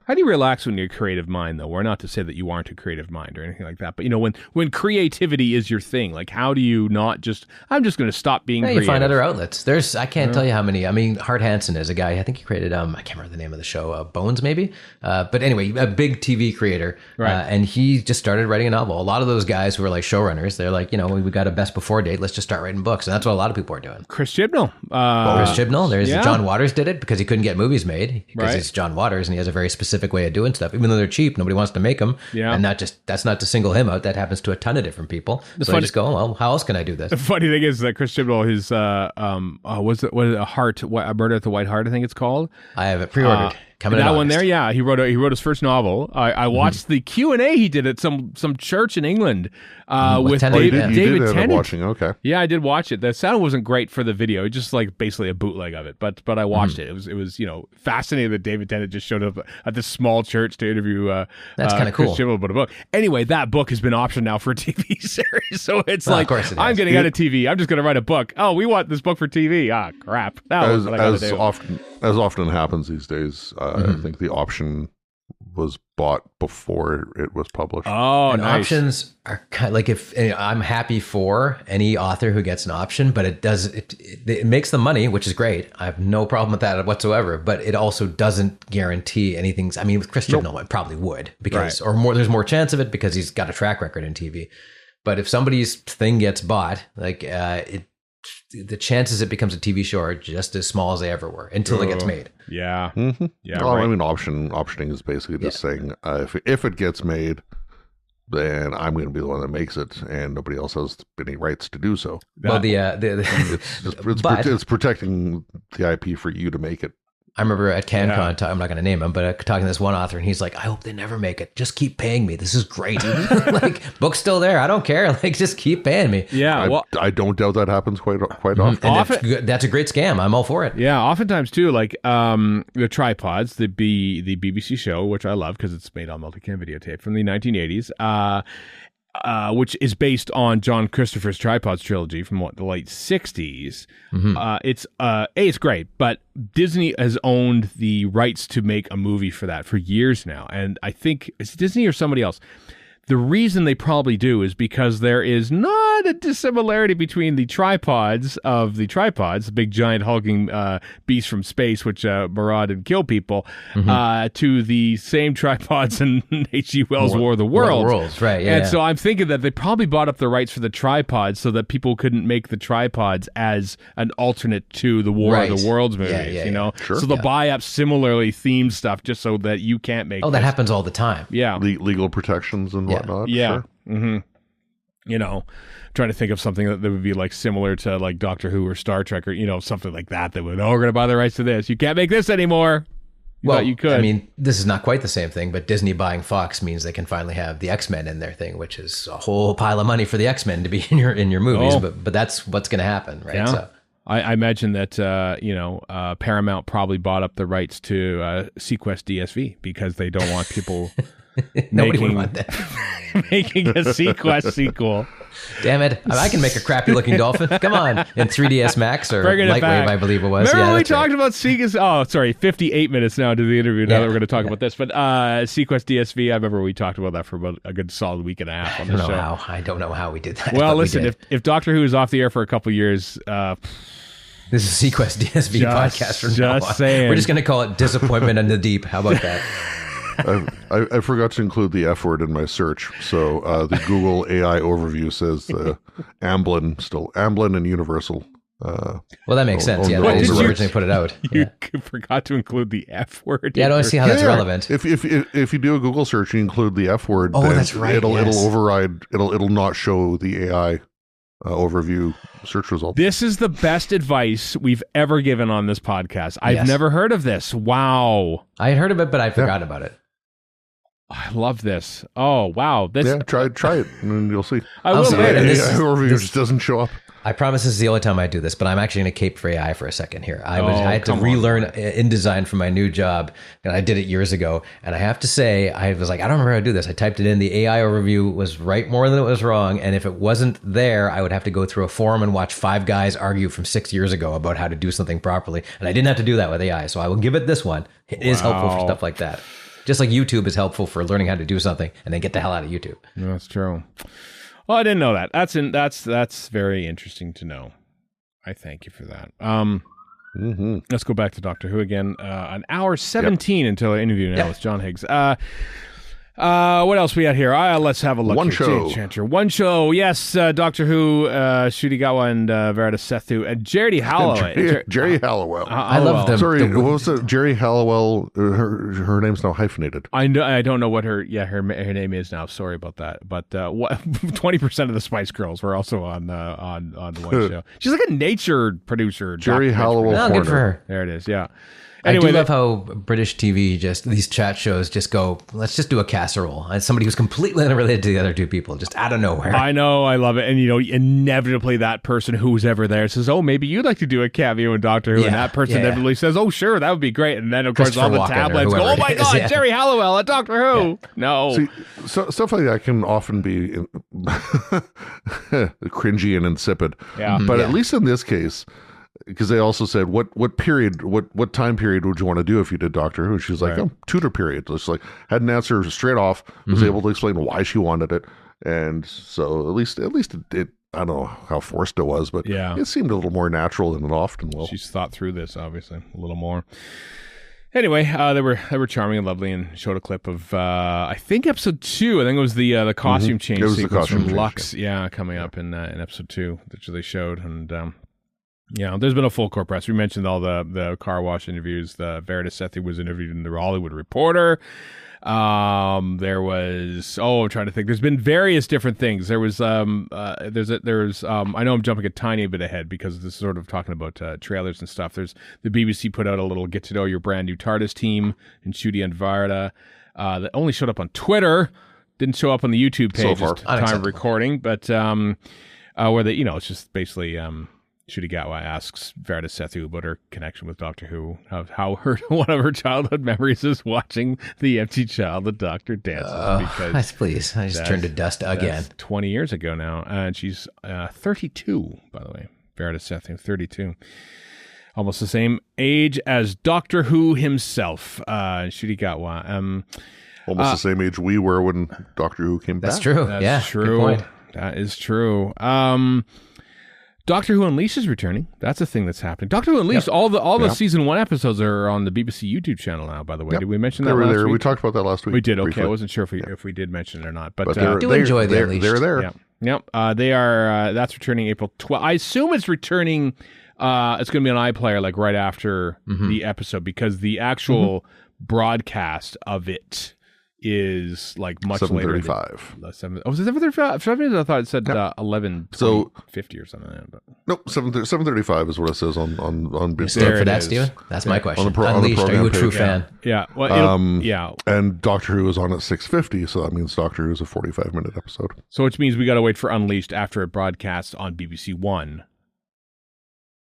How do you relax when you're a creative mind, though? Or not to say that you aren't a creative mind or anything like that, but when creativity is your thing, like how do you not just? I'm just going to stop being creative. You find other outlets. I can't tell you how many. I mean, Hart Hansen is a guy. I think he created. I can't remember the name of the show. Bones, maybe. But anyway, a big TV creator, right? And he just started writing a novel. A lot of those guys who are like showrunners, they're like, we got a best before date. Let's just start writing books, and that's what a lot of people are doing. Chris Chibnall. Chris Chibnall. There's John Waters did it because he couldn't get movies made because it's John Waters and he has a very specific way of doing stuff. Even though they're cheap, nobody wants to make them. Yeah. And that's not to single him out. That happens to a ton of different people. So I just go, well, how else can I do this? The funny thing is that Chris Chibnall, his was it a Heart? A Murder at the White Heart, I think it's called. I have it pre-ordered. Coming that in one August. there, yeah. He wrote his first novel. I watched the Q&A he did at some church in England with David Tennant. Watching, okay. Yeah, I did watch it. The sound wasn't great for the video. It's just like basically a bootleg of it. But I watched it. It was fascinating that David Tennant just showed up at this small church to interview that's kind of cool. Chris Chibnall about a book. Anyway, that book has been optioned now for a TV series. So it's of course it I'm is. getting out of TV. I'm just going to write a book. Oh, we want this book for TV. Ah, crap. As often happens these days, I think the option was bought before it was published. Oh, and nice. Options are kind of like I'm happy for any author who gets an option, but it makes them money, which is great. I have no problem with that whatsoever. But it also doesn't guarantee anything. I mean, with Chris Chibnall, it probably would because there's more chance of it because he's got a track record in TV. But if somebody's thing gets bought, the chances it becomes a TV show are just as small as they ever were until it gets made. Yeah. Mm-hmm. Yeah. Well, right. I mean, optioning is basically just saying if it gets made, then I'm going to be the one that makes it, and nobody else has any rights to do so. Well, it's protecting the IP for you to make it. I remember at CanCon, I'm not going to name him, but talking to this one author, and he's like, I hope they never make it. Just keep paying me. This is great. Like, book's still there. I don't care. Like, just keep paying me. Yeah. I don't doubt that happens quite often. And that's a great scam. I'm all for it. Yeah. Oftentimes, too, like the Tripods, the BBC show, which I love because it's made on multicam videotape from the 1980s, which is based on John Christopher's Tripods trilogy from the late 60s. It's great, but Disney has owned the rights to make a movie for that for years now. And I think it's Disney or somebody else. The reason they probably do is because there is not a dissimilarity between the tripods, the big giant hulking beasts from space which maraud and kill people, to the same tripods in H.G. Wells' War of the Worlds. Right, yeah. And so I'm thinking that they probably bought up the rights for the tripods so that people couldn't make the tripods as an alternate to the War of the Worlds movies, Sure. So they'll buy up similarly themed stuff just so that you can't make that happens all the time. Yeah. Legal protections and whatnot. Yeah. Sure. Trying to think of something that would be like similar to like Doctor Who or Star Trek or, something like that would, we're going to buy the rights to this. You can't make this anymore. You could. I mean, this is not quite the same thing, but Disney buying Fox means they can finally have the X-Men in their thing, which is a whole pile of money for the X-Men to be in your movies. But that's what's going to happen, right? Yeah. So. I imagine that, Paramount probably bought up the rights to Sequest DSV because they don't want people Nobody would want that. Making a Sequest sequel. Damn it. I can make a crappy looking dolphin. Come on. In 3DS Max or Lightwave, I believe it was. Remember we talked about Sequest? Oh, sorry. 58 minutes now into the interview. Now that we're going to talk about this. But Sequest DSV, I remember we talked about that for about a good solid week and a half on the show. I don't know how we did that. Well, listen, if Doctor Who is off the air for a couple years... this is Sequest DSV podcast from now on. Saying. We're just going to call it Disappointment in the Deep. How about that? I forgot to include the F word in my search. So the Google AI overview says Amblin, still Amblin and Universal. Well, that makes sense. Yeah, that is who originally put it out. You forgot to include the F word. Yeah, I don't see how that's relevant. If you do a Google search and you include the F word, then that's right. It'll override. It'll not show the AI overview search result. This is the best advice we've ever given on this podcast. I've never heard of this. Wow. I had heard of it, but I forgot about it. I love this. Oh, wow. Try it, and you'll see. I will say it. AI overview just doesn't show up. I promise this is the only time I do this, but I'm actually going to cape for AI for a second here. I had to relearn InDesign for my new job, and I did it years ago. And I have to say, I was like, I don't remember how to do this. I typed it in. The AI overview was right more than it was wrong. And if it wasn't there, I would have to go through a forum and watch 5 guys argue from 6 years ago about how to do something properly. And I didn't have to do that with AI. So I will give it this one. It is helpful for stuff like that. Just like YouTube is helpful for learning how to do something and then get the hell out of YouTube. No, that's true. Well, I didn't know that. That's very interesting to know. I thank you for that. Let's go back to Doctor Who again. An hour 17 until our interview now with John Higgs. What else we got here? Let's have a look. One show. Yes, Doctor Who, Ncuti Gatwa and Varada Sethu, and Jerry Hallowell. Jerry Hallowell. I love them. Sorry, what was it? Jerry Hallowell. Her name's now hyphenated. I don't know what her name is now. Sorry about that. But 20% of the Spice Girls were also on the one show. She's like a nature producer. Jerry Hallowell. Oh, good for her. There it is. Yeah. Anyway, I do love how British TV these chat shows just go, let's just do a casserole. And somebody who's completely unrelated to the other two people, just out of nowhere. I know, I love it. And, inevitably that person who's ever there says, oh, maybe you'd like to do a cameo in Doctor Who. And that person inevitably says, oh, sure, that would be great. And then, of course, all the tablets go, oh, my God, Jerry Hallowell at Doctor Who. Yeah. No. See, stuff like that can often be cringy and insipid. Yeah. But at least in this case... Because they also said, what time period would you want to do if you did Doctor Who? She's like, Tudor period. Just like had an answer straight off. Was able to explain why she wanted it, and so at least it I don't know how forced it was, but it seemed a little more natural than it often will. She's thought through this, obviously, a little more. Anyway, they were charming and lovely, and showed a clip of I think episode 2. I think it was the costume change sequence from Lux, coming up in episode 2 that they showed, and. There's been a full court press. We mentioned all the car wash interviews. The Varada Sethu was interviewed in the Hollywood Reporter. There was I'm trying to think. There's been various different things. There was I know I'm jumping a tiny bit ahead because this is sort of talking about trailers and stuff. There's the BBC put out a little get to know your brand new TARDIS team, Ncuti and Varada, that only showed up on Twitter. Didn't show up on the YouTube page so far. At the time of recording, but where they it's just basically Ncuti Gatwa asks Varada Sethu about her connection with Doctor Who, how one of her childhood memories is watching the empty childhood Doctor dances. Because please, I just turned to dust again. 20 years ago now, and she's 32, by the way. Varada Sethu, 32. Almost the same age as Doctor Who himself, Ncuti Gatwa. Almost the same age we were when Doctor Who came back. That's true. That's true. Good point. That is true. Doctor Who Unleashed is returning. That's a thing that's happening. Doctor Who Unleashed, all the season 1 episodes are on the BBC YouTube channel now, by the way. Did we mention that last week? We talked about that last week. We did, okay. Briefly. I wasn't sure if we did mention it or not. But I do enjoy the Unleashed. They're there. They are, that's returning April 12th. I assume it's returning, it's going to be an iPlayer like right after the episode, because the actual broadcast of it is like much later. 7:35. Was it 7:35? For some reason I thought it said 11:50 or something. But. Nope, 7:35 is what it says on BBC. Stand for that, Steven? That's my question. Unleashed, are you a true fan? Yeah. Well, and Doctor Who is on at 6:50, so that means Doctor Who is a 45-minute episode. So which means we got to wait for Unleashed after it broadcasts on BBC One.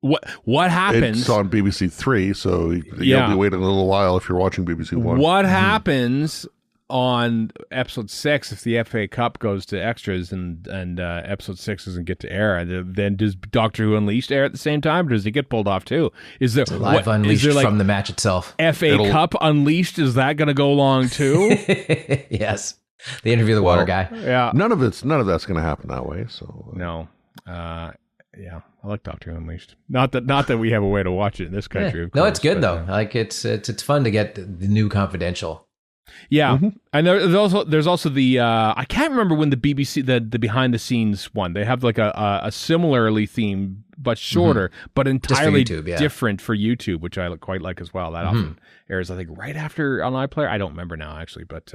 What happens? It's on BBC 3, so you'll be waiting a little while if you're watching BBC 1. What happens on episode 6, if the FA Cup goes to extras and episode 6 doesn't get to air, then does Doctor Who Unleashed air at the same time, or does it get pulled off too? Is there live Unleashed from the match itself? FA Cup Unleashed, is that going to go along too? Yes, they interview the water guy. Yeah, none of that's going to happen that way. So no, yeah, I like Doctor Who Unleashed. Not that we have a way to watch it in this country. Yeah. Of course, no, it's good though. Like it's fun to get the new Confidential. Yeah, and there's also the I can't remember when the BBC the behind the scenes one. They have like a similarly themed but shorter, but entirely YouTube, different for YouTube, which I quite like as well. That often airs, I think, right after on iPlayer. I don't remember now actually, but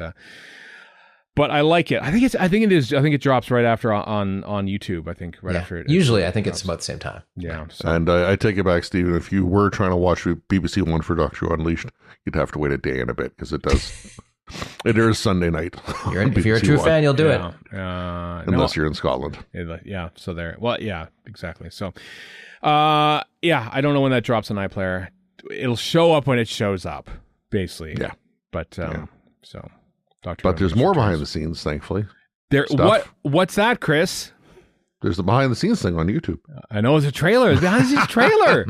I like it. I think it drops right after on YouTube. I think after it. Usually, I think it's about the same time. Yeah, so. And I take it back, Stephen. If you were trying to watch the BBC one for Doctor Who Unleashed, you'd have to wait a day and a bit because it does. It airs Sunday night. If you're a true fan, you'll do it. Unless you're in Scotland. Yeah. So there. Well, yeah, exactly. So, I don't know when that drops on iPlayer. It'll show up when it shows up, basically. Yeah. But so. But there's more behind the scenes, thankfully. What's that, Chris? There's the behind the scenes thing on YouTube. I know it's a trailer. It's behind the scenes trailer.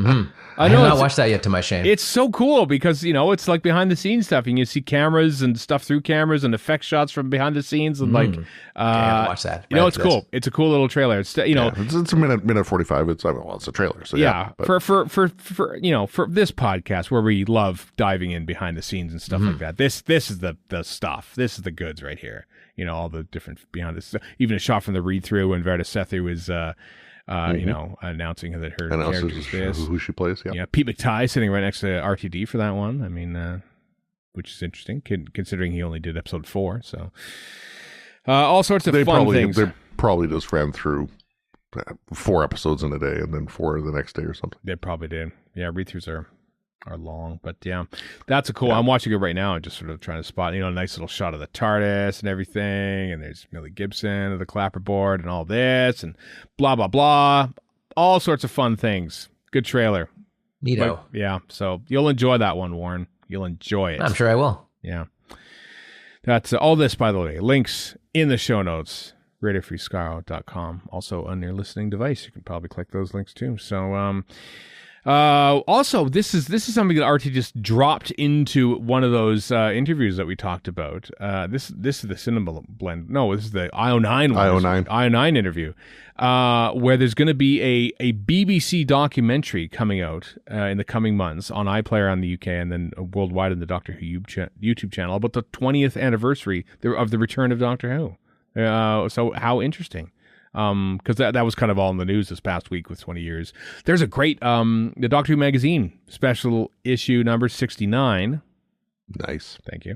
I have not watched that yet, to my shame. It's so cool because it's like behind the scenes stuff. You can see cameras and stuff through cameras and effect shots from behind the scenes and I have to watch that. It's cool. It's a cool little trailer. It's it's a minute 45. It's a trailer. So for this podcast where we love diving in behind the scenes and stuff like that. This is the stuff. This is the goods right here. All the different behind this, even a shot from the read through when Varada Sethu is, announcing that her character is this. Who she plays. Yeah. Pete McTighe sitting right next to RTD for that one. I mean, which is interesting considering he only did episode 4. So, all sorts of fun things. They probably just ran through 4 episodes in a day and then 4 the next day or something. They probably did. Yeah, read throughs are long, but that's a cool. Yeah. I'm watching it right now and just sort of trying to spot, a nice little shot of the TARDIS and everything, and there's Millie Gibson of the clapperboard and all this and blah blah blah, all sorts of fun things. Good trailer. Neato. So you'll enjoy that one, Warren. You'll enjoy it. I'm sure I will. Yeah. That's all this, by the way. Links in the show notes. RadioFreeScaro.com. Also on your listening device. You can probably click those links too. So, also, this is something that RT just dropped into one of those interviews that we talked about. This is the Cinema Blend. No, this is the IO9 one. IO9 interview, where there's going to be a BBC documentary coming out in the coming months on iPlayer on the UK and then worldwide on the Doctor Who YouTube channel about the 20th anniversary of the return of Doctor Who. So how interesting. Because that was kind of all in the news this past week with 20 years. There's a great the Doctor Who magazine special issue number 69. Nice, thank you.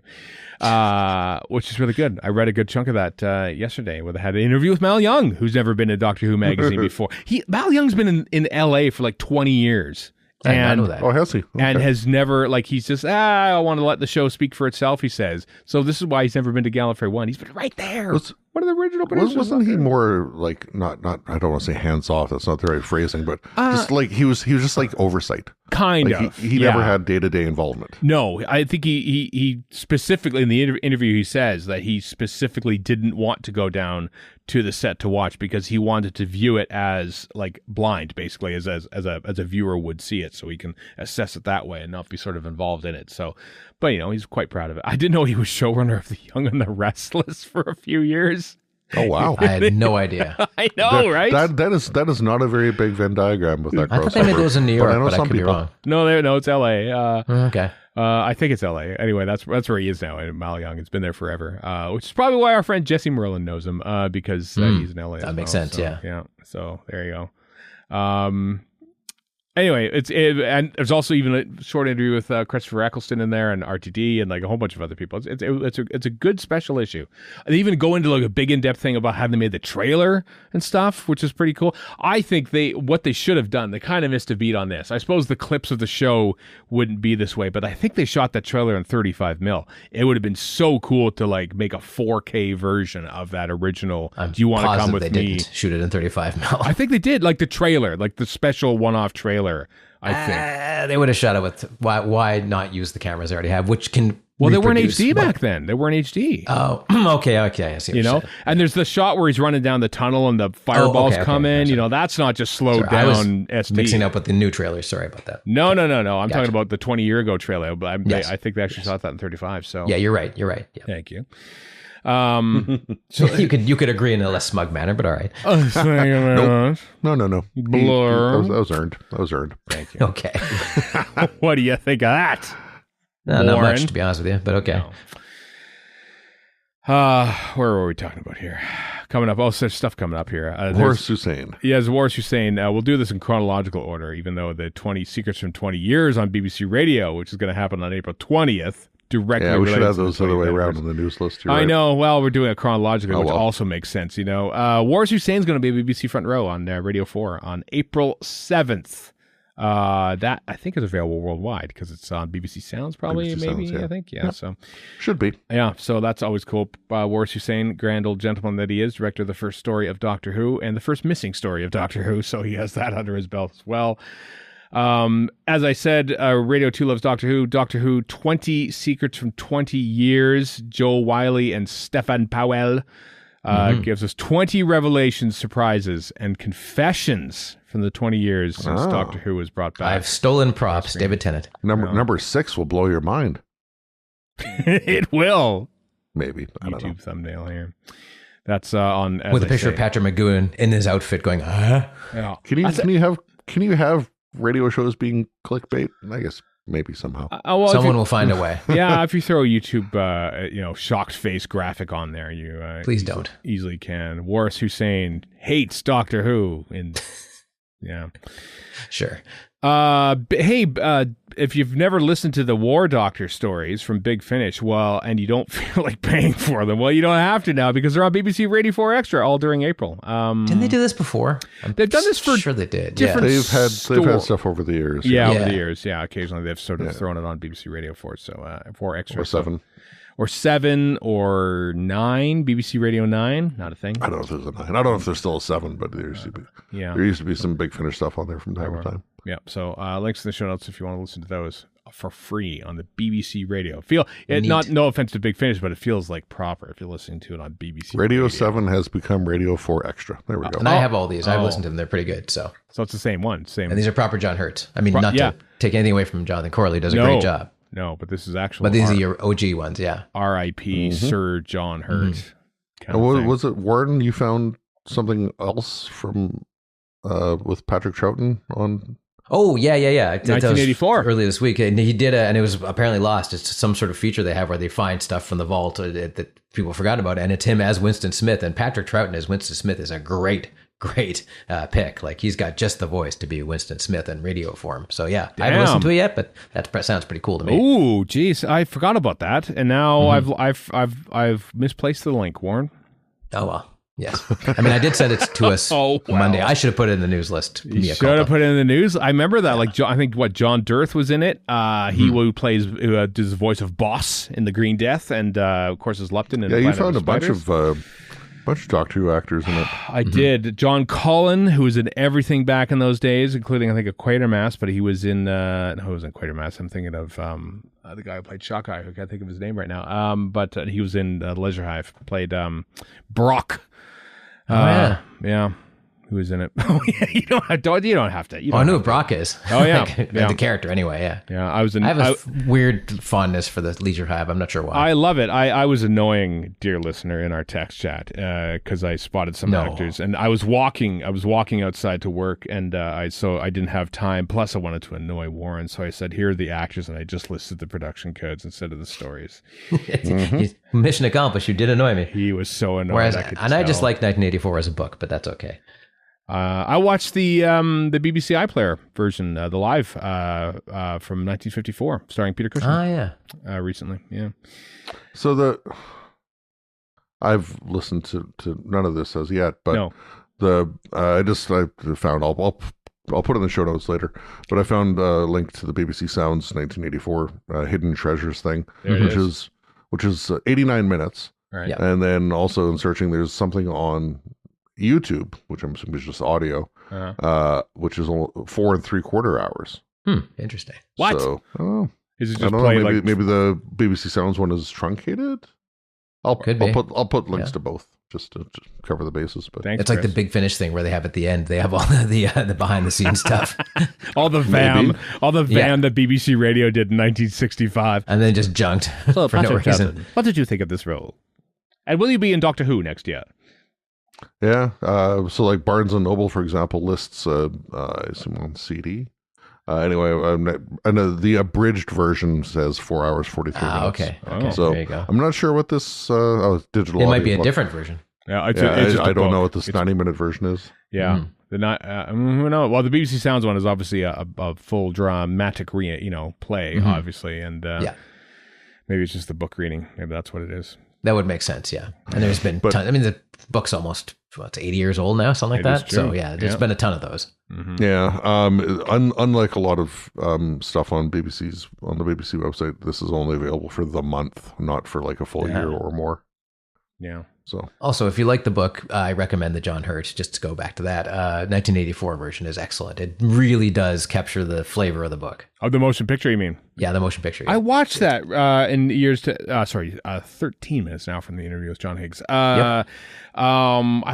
Which is really good. I read a good chunk of that yesterday, where they had an interview with Mal Young, who's never been in a Doctor Who magazine before. Mal Young's been in LA for like 20 years. I know that. Oh, has he? Okay. And has never, he's just, I want to let the show speak for itself, he says. So this is why he's never been to Gallifrey 1. He's been right there. One of the original producers. Wasn't he more not I don't want to say hands off, that's not the right phrasing, but just he was just like oversight. Kind of. He never had day-to-day involvement. No, I think he specifically, in the interview, he says that he specifically didn't want to go down to the set to watch because he wanted to view it as blind, basically, as a viewer would see it, so he can assess it that way and not be sort of involved in it. So, but he's quite proud of it. I didn't know he was showrunner of The Young and the Restless for a few years. Oh wow! I had no idea. I know, right? That is not a very big Venn diagram with that crossover. I thought they made those in New York, but I could be wrong. No, it's L.A. Okay. I think it's L.A. Anyway, that's where he is now. Mal Young has been there forever, which is probably why our friend Jesse Merlin knows him because he's in L.A. That makes sense. So, yeah. So there you go. Anyway, and there's also even a short interview with Christopher Eccleston in there and RTD and a whole bunch of other people. It's a good special issue. They even go into a big in-depth thing about how they made the trailer and stuff, which is pretty cool. I think what they should have done, they kind of missed a beat on this. I suppose the clips of the show wouldn't be this way, but I think they shot that trailer in 35mm. It would have been so cool to make a 4K version of that original. Do you want to come with me? They didn't shoot it in 35mm. I think they did, the trailer, the special one-off trailer. I think they would have shot it with why not use the cameras they already have, which can Well, they weren't HD back then. They weren't HD. Oh, okay. I see what you know, and there's the shot where he's running down the tunnel and the fireballs come in. You know, that's not just slowed down SD. Mixing up with the new trailer. Sorry about that. No. I'm talking about the 20-year ago trailer. But I think they actually shot that in 35. So yeah, you're right. Yeah. Thank you. So you could agree in a less smug manner, but all right. Nope. No. Blur. That was earned. Thank you. Okay. What do you think of that? No, not much, to be honest with you, but okay. No. Where were we talking about here? Coming up. Oh, there's stuff coming up here. Waris Hussein. Yes, Waris Hussein. We'll do this in chronological order, even though the 20 Secrets from 20 Years on BBC Radio, which is going to happen on April 20th, directly. Yeah, we should have those other way around on the news list. I know. Well, we're doing it chronologically, which also makes sense. You know, Waris Hussein's going to be BBC Front Row on Radio 4 on April 7th. That I think is available worldwide because it's on BBC Sounds, probably. BBC maybe Sounds, I think, so should be. Yeah, so that's always cool. Waris Hussein, grand old gentleman that he is, director of the first story of Doctor Who and the first missing story of Doctor Who, so he has that under his belt as well. As I said, Radio 2 loves Doctor Who 20 Secrets from 20 Years. Joel Wiley and Stefan Powell gives us 20 revelations, surprises, and confessions from the 20 years since Doctor Who was brought back. I've stolen props, David Tennant. Number 6 will blow your mind. It will. Maybe. I don't know. YouTube thumbnail here. That's on with a picture of Patrick McGowan in his outfit going, Yeah. Can you have radio shows being clickbait? I guess maybe somehow. Someone will find a way. Yeah, if you throw a YouTube, shocked face graphic on there, you please don't easily can. Waris Hussein hates Doctor Who, and yeah, sure. If you've never listened to the War Doctor stories from Big Finish, and you don't feel like paying for them, you don't have to now because they're on BBC Radio 4 Extra all during April. Didn't they do this before? They've done this for sure they did. They've had stuff over the years. Over the years. Yeah, occasionally they've sort of thrown it on BBC Radio 4, so 4 Extra or 7. Or 7 or 9, BBC Radio 9, not a thing. I don't know if there's a 9. I don't know if there's still a 7, but there used to be. Yeah, there used to be some Big Finish stuff on there from time to time. Yeah, so links in the show notes if you want to listen to those for free on the BBC Radio. No offense to Big Finish, but it feels like proper if you're listening to it on BBC Radio. 7 has become Radio 4 Extra. There we go. And I have all these. I've listened to them. They're pretty good. So it's the same one. And these are proper John Hurt. I mean, not to take anything away from Jonathan Corley. Does a great job. No, but this is actually. But these are your OG ones, yeah. R.I.P. Sir John Hurt. Was it Warren? You found something else from with Patrick Troughton on? Oh yeah. 1984 earlier this week, and he did and it was apparently lost. It's some sort of feature they have where they find stuff from the vault that people forgot about, and it's him as Winston Smith, and Patrick Troughton as Winston Smith is a great pick. Like he's got just the voice to be Winston Smith in radio form. So yeah, I haven't listened to it yet, but that sounds pretty cool to me. Ooh, geez, I forgot about that, and now I've misplaced the link, Warren. Oh well. Yes. I mean, I did send it to us Monday. I should have put it in the news list. You should have put it in the news. I remember that. Like, I think John Dirth was in it. He does the voice of Boss in The Green Death, and of course is Lupton. And you found a bunch of Doctor Who actors in it. I did. John Cullen, who was in everything back in those days, including I think a Quatermass, but he was in no, he wasn't Quatermass. I'm thinking of the guy who played Shockeye, who can't think of his name right now. But he was in Leisure Hive. Played Brock. Yeah. Who was in it? Oh yeah, you don't have to. I know who Brock is. Oh yeah, the character anyway. Yeah. Yeah, I have a weird fondness for the Leisure Hive. I'm not sure why. I love it. I was annoying, dear listener, in our text chat because I spotted some actors, and I was walking outside to work, and I didn't have time. Plus, I wanted to annoy Warren, so I said, "Here are the actors," and I just listed the production codes instead of the stories. Mission accomplished. You did annoy me. He was so annoyed. Whereas, I just like 1984 as a book, but that's okay. I watched the BBC iPlayer version, the live from 1954, starring Peter Cushing. Oh yeah, recently, yeah. So I've listened to none of this as yet, but I found I'll put it in the show notes later. But I found a link to the BBC Sounds 1984 Hidden Treasures thing, which is 89 minutes, right? Yeah. And then also in searching, there's something on YouTube, which I'm assuming is just audio, which is 4 3/4 hours. Interesting. What? So, Is it I just don't played know. like Maybe the BBC Sounds one is truncated. I'll put links Yeah. to both just to cover the bases. But Thanks, It's like Chris. the Big Finish thing where they have at the end, they have all the behind the scenes stuff, all the Maybe. VAM that BBC Radio did in 1965. and then just junked So, for no Patrick reason. Johnson, what did you think of this role? And will you be in Doctor Who next year? yeah, so like Barnes and Noble, for example, lists I assume on CD. Anyway, and the abridged version says 4 hours 43 minutes. Okay. Oh. So there you go. I'm not sure what this digital. It might be a audiobook- different version. Yeah, it's Yeah, I don't know what this. this 90-minute version is. Yeah, the not. No, well, the BBC Sounds one is obviously a full dramatic play, obviously, and maybe it's just the book reading. Maybe that's what it is. That would make sense, yeah. And there's been tons. I mean, the book's almost 80 years old now, something like It is that. true. So there's been a ton of those. Mm-hmm. Yeah, unlike a lot of stuff on the BBC website, this is only available for the month, not for like a full year or more. Yeah. So Also, if you like the book, I recommend the John Hurt. Just to go back to that, 1984 version is excellent. It really does capture the flavor of the book. Oh, the motion picture, you mean? Yeah, the motion picture. I watched that in years 13 minutes now from the interview with John Higgs. I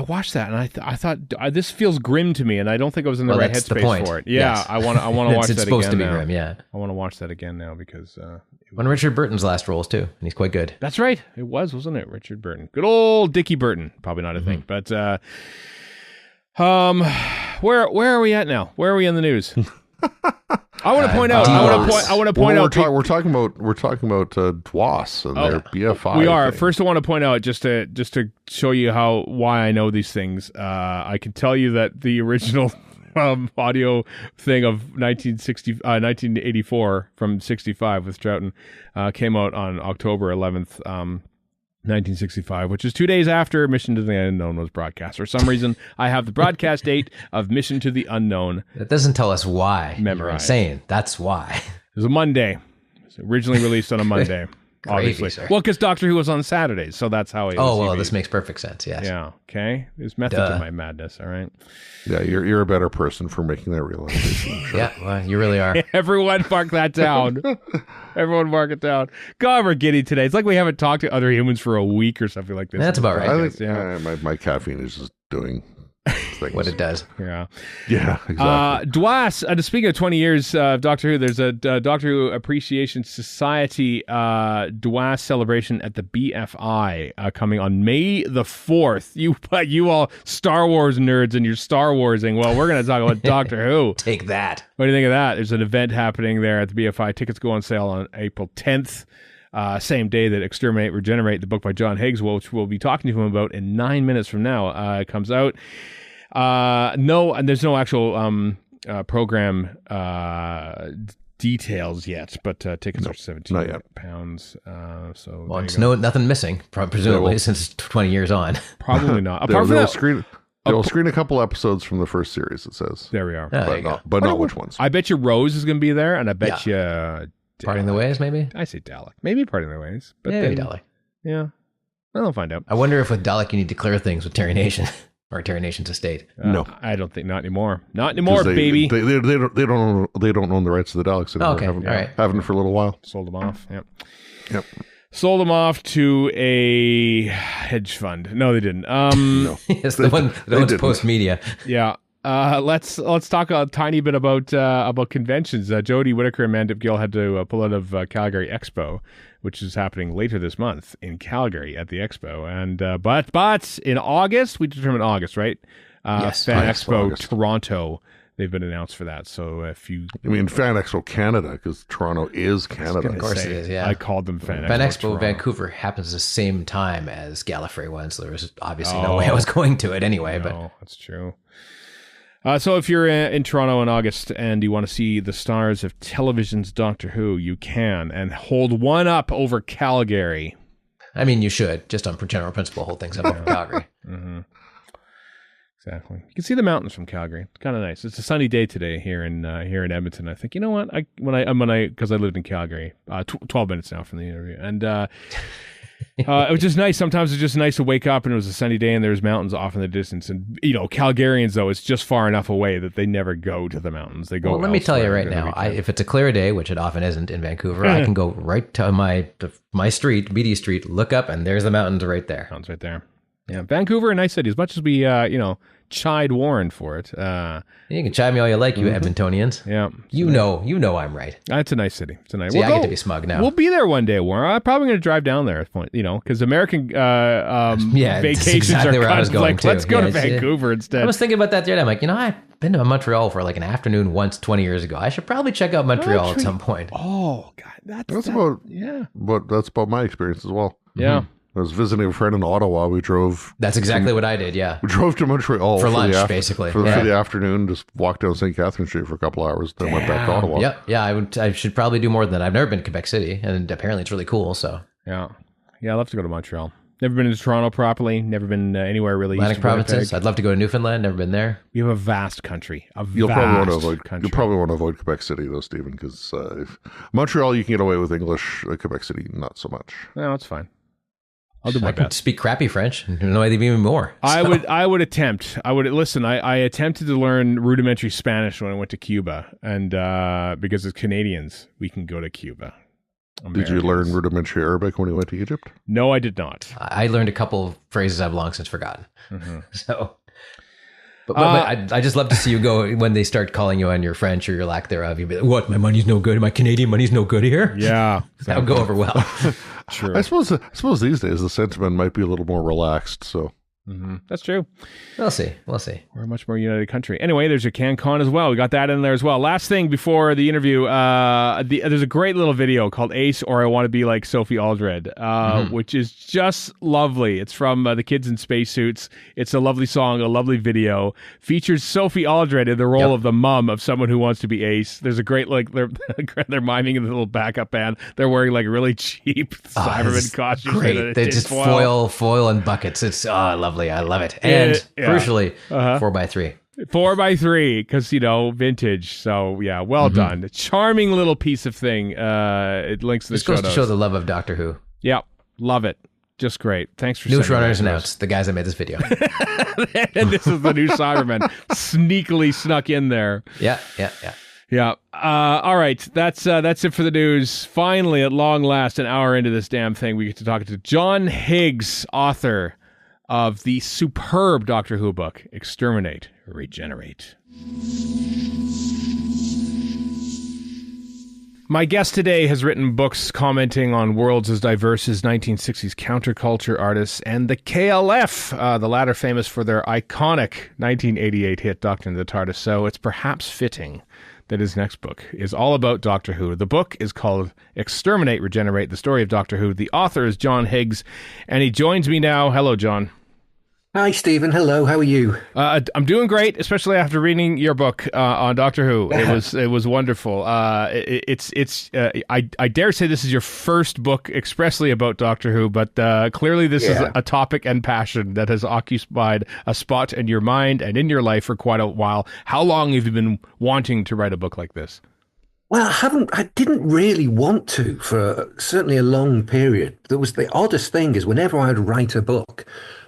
watched that and I thought this feels grim to me, and I don't think I was in the right that's the headspace point. for it. Yeah, Yes. I want to watch that It's supposed again to be now. grim, yeah. I want to watch that again now because One of Richard Burton's last roles too, and he's quite good. that's right. It was, wasn't it? Richard Burton, good old Dickie Burton. Probably not a thing, but where are we at now? Where are we in the news? I want to point out. I want to point out. We're talking about DWAS and their BFI. We are. thing. First, I want to point out just to show you why I know these things. I can tell you that the original audio thing of 1984 from 65 with Troughton came out on October 11th. 1965, which is 2 days after Mission to the Unknown was broadcast. For some reason, I have the broadcast date of Mission to the Unknown. That doesn't tell us why. Memorized. You're insane. That's why. It was a Monday. It was originally released on a Monday. Gravy, obviously. sir. Well, because Doctor Who was on Saturdays, so that's how it was. Oh, well, this makes perfect sense. Yes. Yeah, okay. There's method to my madness, all right? Yeah, you're a better person for making that realization. I'm sure. Yeah, well, you really are. Everyone mark that down. Everyone mark it down. God, we're giddy today. It's like we haven't talked to other humans for a week or something like this. That's about right. I think Yeah. my caffeine is just doing things. What it does. Yeah. Yeah, exactly. DWAS, speaking of 20 years of Doctor Who, there's a Doctor Who Appreciation Society DWAS celebration at the BFI coming on May the 4th. You all Star Wars nerds and your Star Warsing. Well, we're going to talk about Doctor Who. Take that. What do you think of that? There's an event happening there at the BFI. Tickets go on sale on April 10th. Same day that Exterminate-Regenerate, the book by John Higgs, which we'll be talking to him about in 9 minutes from now, comes out. And there's no actual program details yet, but tickets are £17. So Well, it's nothing missing, presumably, since it's 20 years on. probably not. Apart from They'll that, screen a couple episodes from the first series, it says. there we are. There you go. But not which ones. I bet you Rose is going to be there, and I bet you Parting the ways, maybe? I say Dalek. Maybe Parting the Ways. But Maybe then, Dalek. Yeah. I'll find out. I wonder if with Dalek you need to clear things with Terry Nation or Terry Nation's estate. No. I don't think, not anymore. Not anymore, 'Cause baby. They don't own the rights to the Daleks anymore. Okay, all right. Haven't for a little while. Sold them off. Yep. Yep. Sold them off to a hedge fund. No, they didn't. Yes, the one that's didn't. post media. Yeah. Let's talk a tiny bit about conventions. Jodie Whittaker and Mandip Gill had to pull out of Calgary Expo, which is happening later this month in Calgary at the Expo. And but in August, we determined August, right? Yes, Fan August. Expo Toronto. They've been announced for that. So if you, I mean, Fan Expo Canada, because Toronto is Canada. Of course it is, yeah. I called them Fan Fan Expo Toronto. Vancouver happens the same time as Gallifrey one, so there was obviously no way I was going to it anyway. No, that's true. So if you're in Toronto in August and you want to see the stars of television's Doctor Who, you can, and hold one up over Calgary. But I mean, you should, just on general principle, hold things up in Calgary. Mm-hmm. Exactly. You can see the mountains from Calgary. It's kind of nice. It's a sunny day today here in Edmonton. I think, you know what? Because I lived in Calgary, 12 minutes now from the interview, and It was just nice. Sometimes it's just nice to wake up and it was a sunny day and there's mountains off in the distance. And, Calgarians, though, it's just far enough away that they never go to the mountains. They go. Well, let me tell you right now, if it's a clear day, which it often isn't in Vancouver, I can go right to my street, Beatty Street, look up, and there's the mountains right there. Mountains right there. Yeah, Vancouver, a nice city. As much as we, chide Warren for it. You can chide me all you like, you Edmontonians. Yeah. You know I'm right. It's a nice city. It's a nice. See, I get to be smug now. We'll be there one day, Warren. I'm probably going to drive down there at the point, because American vacations exactly are where I was going like, let's go to Vancouver instead. I was thinking about that the other day. I'm like, I've been to Montreal for like an afternoon once 20 years ago. I should probably check out Montreal at some point. Oh, God. That's about my experience as well. Yeah. Mm-hmm. I was visiting a friend in Ottawa. We drove. That's exactly what I did. Yeah, we drove to Montreal for lunch, basically for the afternoon. Just walked down St. Catherine Street for a couple hours, then went back to Ottawa. Yeah. I should probably do more than that. I've never been to Quebec City, and apparently it's really cool. So yeah, I'd love to go to Montreal. Never been to Toronto properly. Never been anywhere really. Atlantic provinces. I'd love to go to Newfoundland. Never been there. We have a vast country. You'll probably want to avoid Quebec City though, Stephen, because Montreal you can get away with English. Quebec City, not so much. No, it's fine. I'll do my best. I can speak crappy French. No, even more. So. I would attempt. I attempted to learn rudimentary Spanish when I went to Cuba, and because as Canadians, we can go to Cuba. Did you learn rudimentary Arabic when you went to Egypt? No, I did not. I learned a couple of phrases I've long since forgotten. Mm-hmm. So, but I just love to see you go when they start calling you on your French or your lack thereof. You'd be like, "What? My money's no good. My Canadian money's no good here." Yeah, that would go over well. True. I suppose these days the sentiment might be a little more relaxed. So that's true. We'll see. We're a much more united country. Anyway, there's your CanCon as well. We got that in there as well. Last thing before the interview, there's a great little video called Ace or I Want to Be Like Sophie Aldred, which is just lovely. It's from the Kids in Spacesuits. It's a lovely song, a lovely video. Features Sophie Aldred in the role of the mom of someone who wants to be Ace. There's a great, they're miming in the little backup band. They're wearing really cheap Cyberman costumes. Great. They just foil and buckets. It's lovely. I love it. And crucially, 4x3. 4x3, because, vintage. So, yeah, well done. A charming little piece of thing. It links to the show notes. This goes to show the love of Doctor Who. Yeah, love it. Just great. Thanks for News Runners announced, the guys that made this video. And this is the new Cyberman. Sneakily snuck in there. Yeah. All right. That's it for the news. Finally, at long last, an hour into this damn thing, we get to talk to John Higgs, author of the superb Doctor Who book, Exterminate-Regenerate. My guest today has written books commenting on worlds as diverse as 1960s counterculture artists and the KLF, the latter famous for their iconic 1988 hit Doctor and the TARDIS. So it's perhaps fitting that his next book is all about Doctor Who. The book is called Exterminate-Regenerate, the story of Doctor Who. The author is John Higgs, and he joins me now. Hello, John. Hi, Stephen. Hello. How are you? I'm doing great, especially after reading your book on Doctor Who. It was wonderful. I dare say this is your first book expressly about Doctor Who, but clearly this is a topic and passion that has occupied a spot in your mind and in your life for quite a while. How long have you been wanting to write a book like this? Well, I didn't really want to for certainly a long period. The oddest thing is whenever I'd write a book,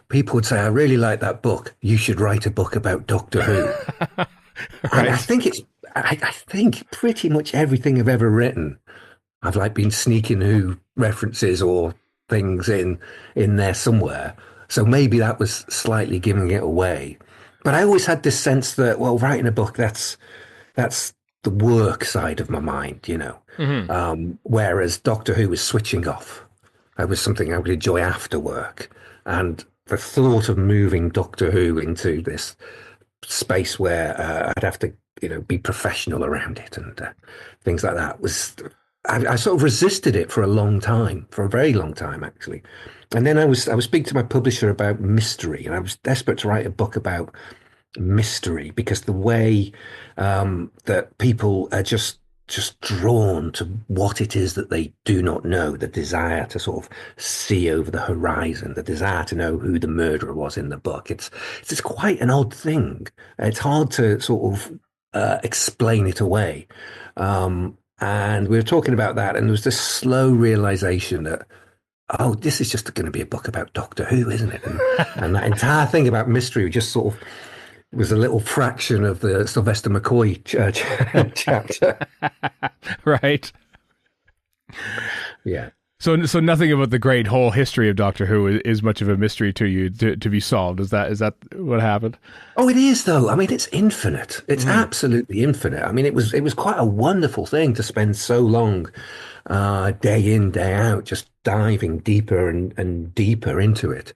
people would say, I really like that book. You should write a book about Doctor Who. Right. And I think pretty much everything I've ever written, I've been sneaking Who references or things in there somewhere. So maybe that was slightly giving it away. But I always had this sense that, well, writing a book, that's the work side of my mind, whereas Doctor Who was switching off. It was something I would enjoy after work. And the thought of moving Doctor Who into this space where I'd have to, be professional around it and things like that I sort of resisted it for a very long time, actually. And then I was speaking to my publisher about mystery, and I was desperate to write a book about mystery because the way that people are just drawn to what it is that they do not know, the desire to sort of see over the horizon, the desire to know who the murderer was in the book. It's quite an odd thing. It's hard to sort of explain it away. And we were talking about that, and there was this slow realization that oh, this is just going to be a book about Doctor Who, isn't it? And that entire thing about mystery just sort of was a little fraction of the Sylvester McCoy chapter. Right. Yeah. So nothing about the great whole history of Doctor Who is much of a mystery to you to be solved. Is that what happened? Oh, it is though. I mean, it's infinite. It's absolutely infinite. I mean, it was quite a wonderful thing to spend so long, day in, day out, just diving deeper and deeper into it.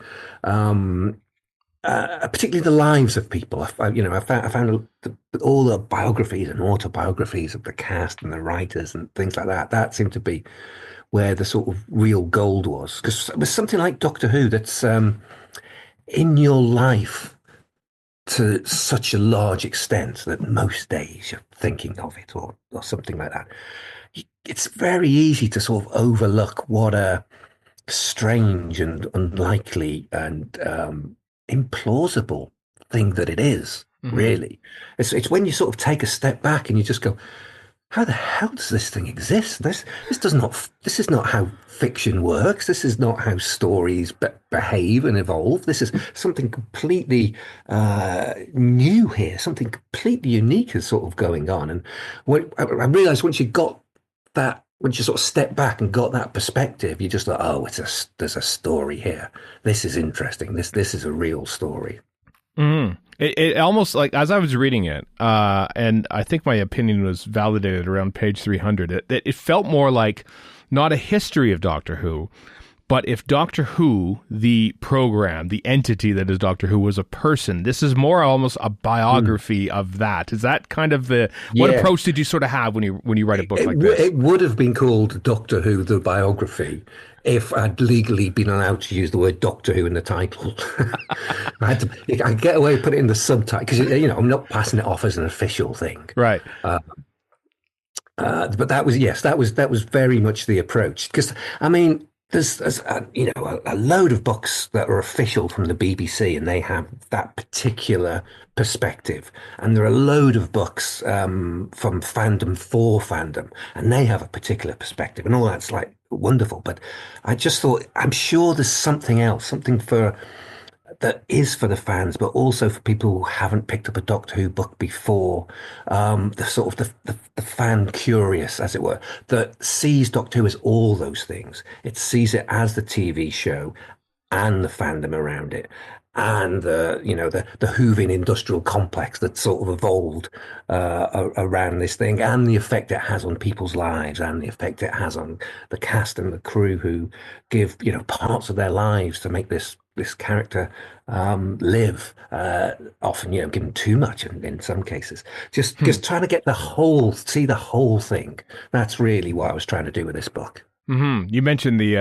Particularly the lives of people. I found all the biographies and autobiographies of the cast and the writers and things like that. That seemed to be where the sort of real gold was, because it was something like Doctor Who that's in your life to such a large extent that most days you're thinking of it or something like that. It's very easy to sort of overlook what a strange and unlikely and implausible thing that it is, really. It's when you sort of take a step back and you just go, how the hell does this thing exist? This is not how fiction works. This is not how stories behave and evolve. This is something completely new here. Something completely unique is sort of going on. And I realized once you sort of step back and got that perspective, you just thought, oh, there's a story here. This is interesting. This is a real story. Mm. It almost, like, as I was reading it, and I think my opinion was validated around page 300, it felt more like not a history of Doctor Who, but if Doctor Who, the program, the entity that is Doctor Who, was a person, this is more almost a biography of that. Is that kind of what approach did you sort of have when you write a book like this? It would have been called Doctor Who, the biography, if I'd legally been allowed to use the word Doctor Who in the title. I get away with putting it in the subtitle because, I'm not passing it off as an official thing. Right. But that was very much the approach. Because, I mean, there's a load of books that are official from the BBC and they have that particular perspective. And there are a load of books from fandom for fandom and they have a particular perspective and all that's like wonderful. But I just thought, I'm sure there's something else, something that is for the fans, but also for people who haven't picked up a Doctor Who book before, the fan curious, as it were, that sees Doctor Who as all those things. It sees it as the TV show and the fandom around it, and the Whovian industrial complex that sort of evolved around this thing, and the effect it has on people's lives, and the effect it has on the cast and the crew who give parts of their lives to make this character live, often given too much in some cases. Just trying to get see the whole thing. That's really what I was trying to do with this book. Mm-hmm. You mentioned the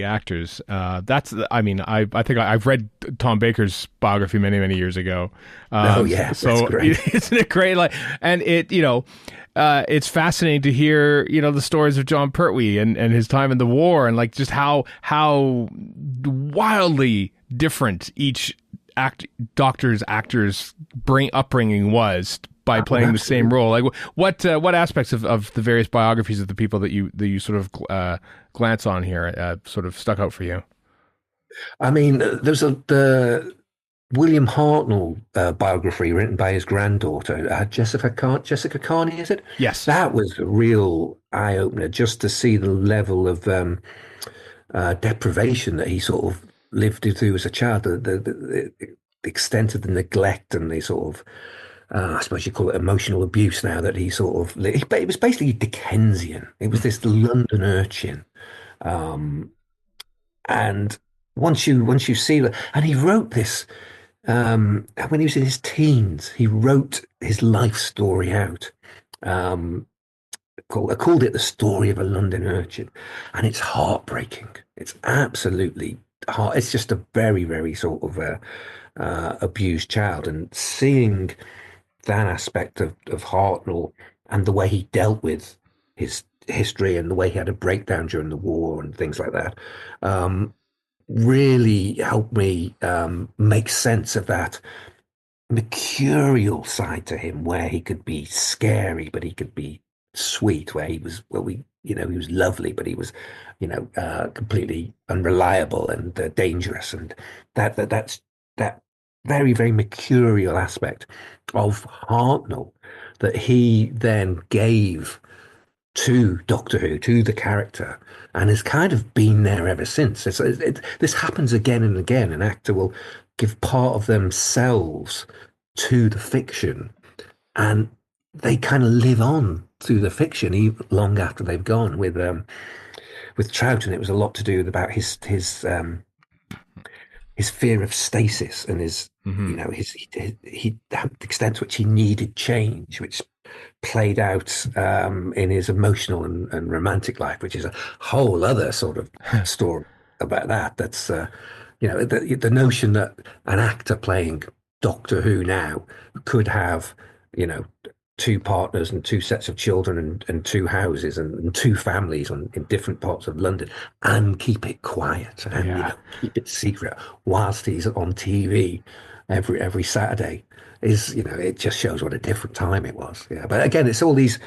actors. I think I've read Tom Baker's biography many years ago. So that's great. Isn't it great? And it it's fascinating to hear the stories of John Pertwee and his time in the war and just how wildly different each actor's upbringing was by playing the same role. Like what aspects of the various biographies of the people that you sort of glance on here sort of stuck out for you? I mean, there's the William Hartnell biography written by his granddaughter, Jessica Carney, is it? Yes. That was a real eye-opener just to see the level of deprivation that he sort of lived through as a child, the extent of the neglect and the sort of I suppose you call it emotional abuse now that he sort of but it was basically Dickensian. It was this London urchin, and once you see that, and he wrote this when he was in his teens. He wrote his life story out. I called it The Story of a London Urchin, and it's heartbreaking. It's absolutely heart. It's just a very, very sort of abused child, and seeing that aspect of Hartnell and the way he dealt with his history and the way he had a breakdown during the war and things like that really helped me make sense of that mercurial side to him, where he could be scary but he could be sweet, where we he was lovely, but he was, completely unreliable and dangerous, and that's that very, very mercurial aspect of Hartnell that he then gave to Doctor Who, to the character, and has kind of been there ever since. This happens again and again. An actor will give part of themselves to the fiction, and they kind of live on through the fiction even long after they've gone. With Troughton, it was a lot to do about his fear of stasis and his the extent to which he needed change, which played out in his emotional and romantic life, which is a whole other sort of story about that. That's the notion that an actor playing Doctor Who now could have two partners and two sets of children and two houses and two families in different parts of London and keep it quiet and keep it secret whilst he's on TV every Saturday is, it just shows what a different time it was. Yeah. But again, it's all these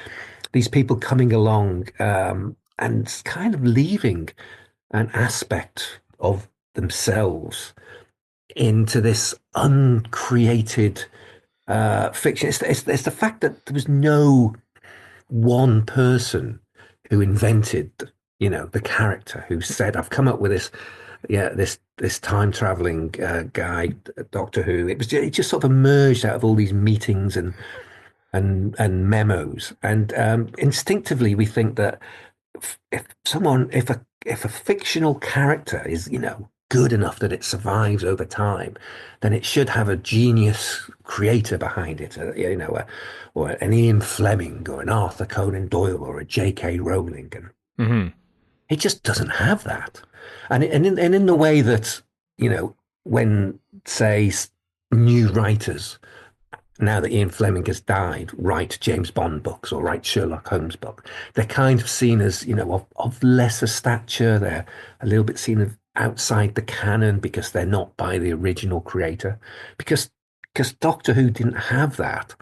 people coming along and kind of leaving an aspect of themselves into this uncreated fiction. It's the fact that there was no one person who invented, the character who said, "I've come up with this time traveling guy, Doctor Who." It just sort of emerged out of all these meetings and memos, and instinctively we think that if a fictional character is good enough that it survives over time, then it should have a genius creator behind it, or an Ian Fleming or an Arthur Conan Doyle or a J.K. Rowling, and it just doesn't have that. And in the way that when say new writers, now that Ian Fleming has died, write James Bond books or write Sherlock Holmes book, they're kind of seen as of lesser stature. They're a little bit seen as outside the canon because they're not by the original creator. Because Doctor Who didn't have that.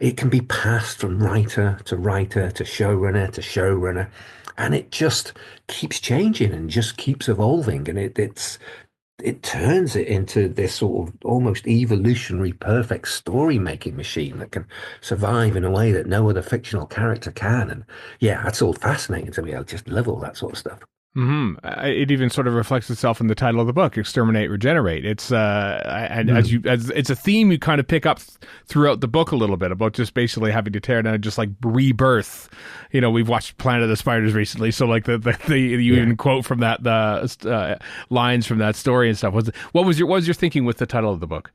It can be passed from writer to showrunner to showrunner, and it just keeps changing and just keeps evolving, and it turns it into this sort of almost evolutionary perfect story making machine that can survive in a way that no other fictional character can. And yeah, that's all fascinating to me. I just love all that sort of stuff. It even sort of reflects itself in the title of the book, Exterminate-Regenerate. It's it's a theme you kind of pick up throughout the book a little bit about just basically having to tear down, just like rebirth. We've watched Planet of the Spiders recently, so like you even quote from that the lines from that story and stuff. What was your thinking with the title of the book?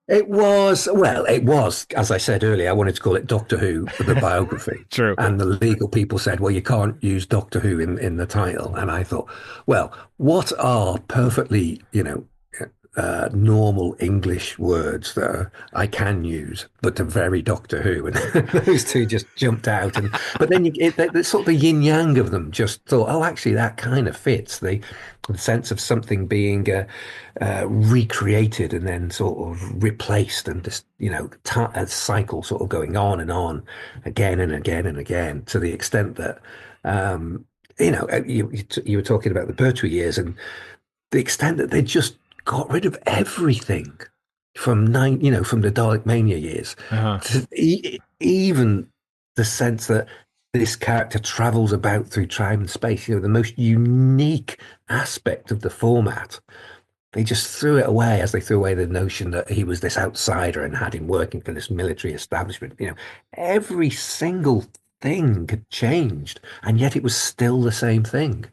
It was, as I said earlier, I wanted to call it Doctor Who, the biography. True. And the legal people said, well, you can't use Doctor Who in the title. And I thought, well, what are perfectly, normal English words that I can use, but are very Doctor Who? And those two just jumped out. But then the sort of the yin yang of them just thought, oh, actually, that kind of fits. The sense of something being recreated and then sort of replaced, and just a cycle sort of going on and on again and again and again, to the extent that you were talking about the Pertwee years, and the extent that they just got rid of everything from the Dalek Mania years, to even the sense that this character travels about through time and space, the most unique aspect of the format. They just threw it away, as they threw away the notion that he was this outsider and had him working for this military establishment. Every single thing had changed, and yet it was still the same thing.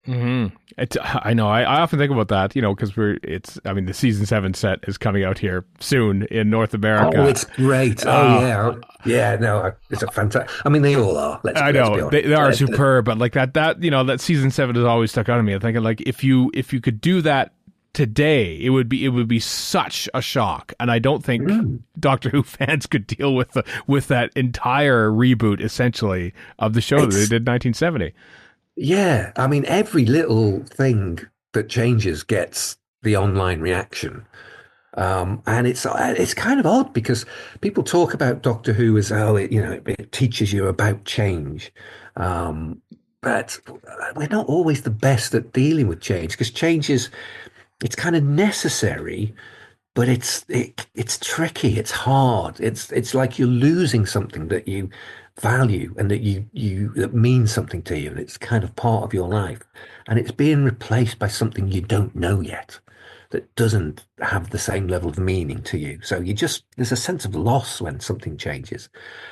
I know. I often think about that, because the season 7 set is coming out here soon in North America. Oh, it's great. It's a fantastic. They all are. Let's be honest. They are superb, but like that season 7 has always stuck out to me. I'm thinking, like, if you could do that today, it would be such a shock, and I don't think Doctor Who fans could deal with that entire reboot, essentially, of the show that they did in 1970. Yeah, every little thing that changes gets the online reaction. And it's kind of odd because people talk about Doctor Who as, oh, it teaches you about change. But we're not always the best at dealing with change, because it's kind of necessary, but it's tricky. It's hard. It's like you're losing something that you value and that means something to you, and it's kind of part of your life, and it's being replaced by something you don't know yet, that doesn't have the same level of meaning to you. So there's a sense of loss when something changes,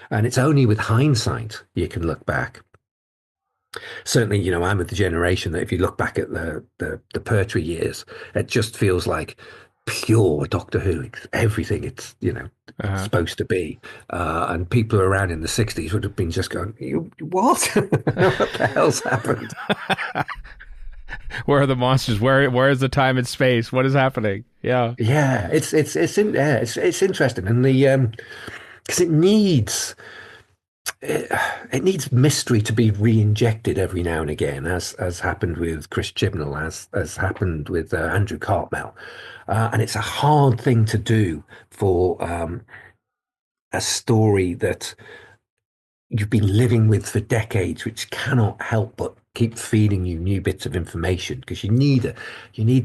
and it's only with hindsight you can look back. Certainly, I'm of the generation that if you look back at the Pertwee years, it just feels like pure Doctor Who. Everything it's supposed to be, and people around in the '60s would have been just going, "What? What the hell's happened?" Where are the monsters? Where is the time and space? What is happening? Yeah, it's interesting, and because it needs mystery to be re-injected every now and again, as happened with Chris Chibnall, as happened with Andrew Cartmel, and it's a hard thing to do for a story that you've been living with for decades, which cannot help but keep feeding you new bits of information, because you need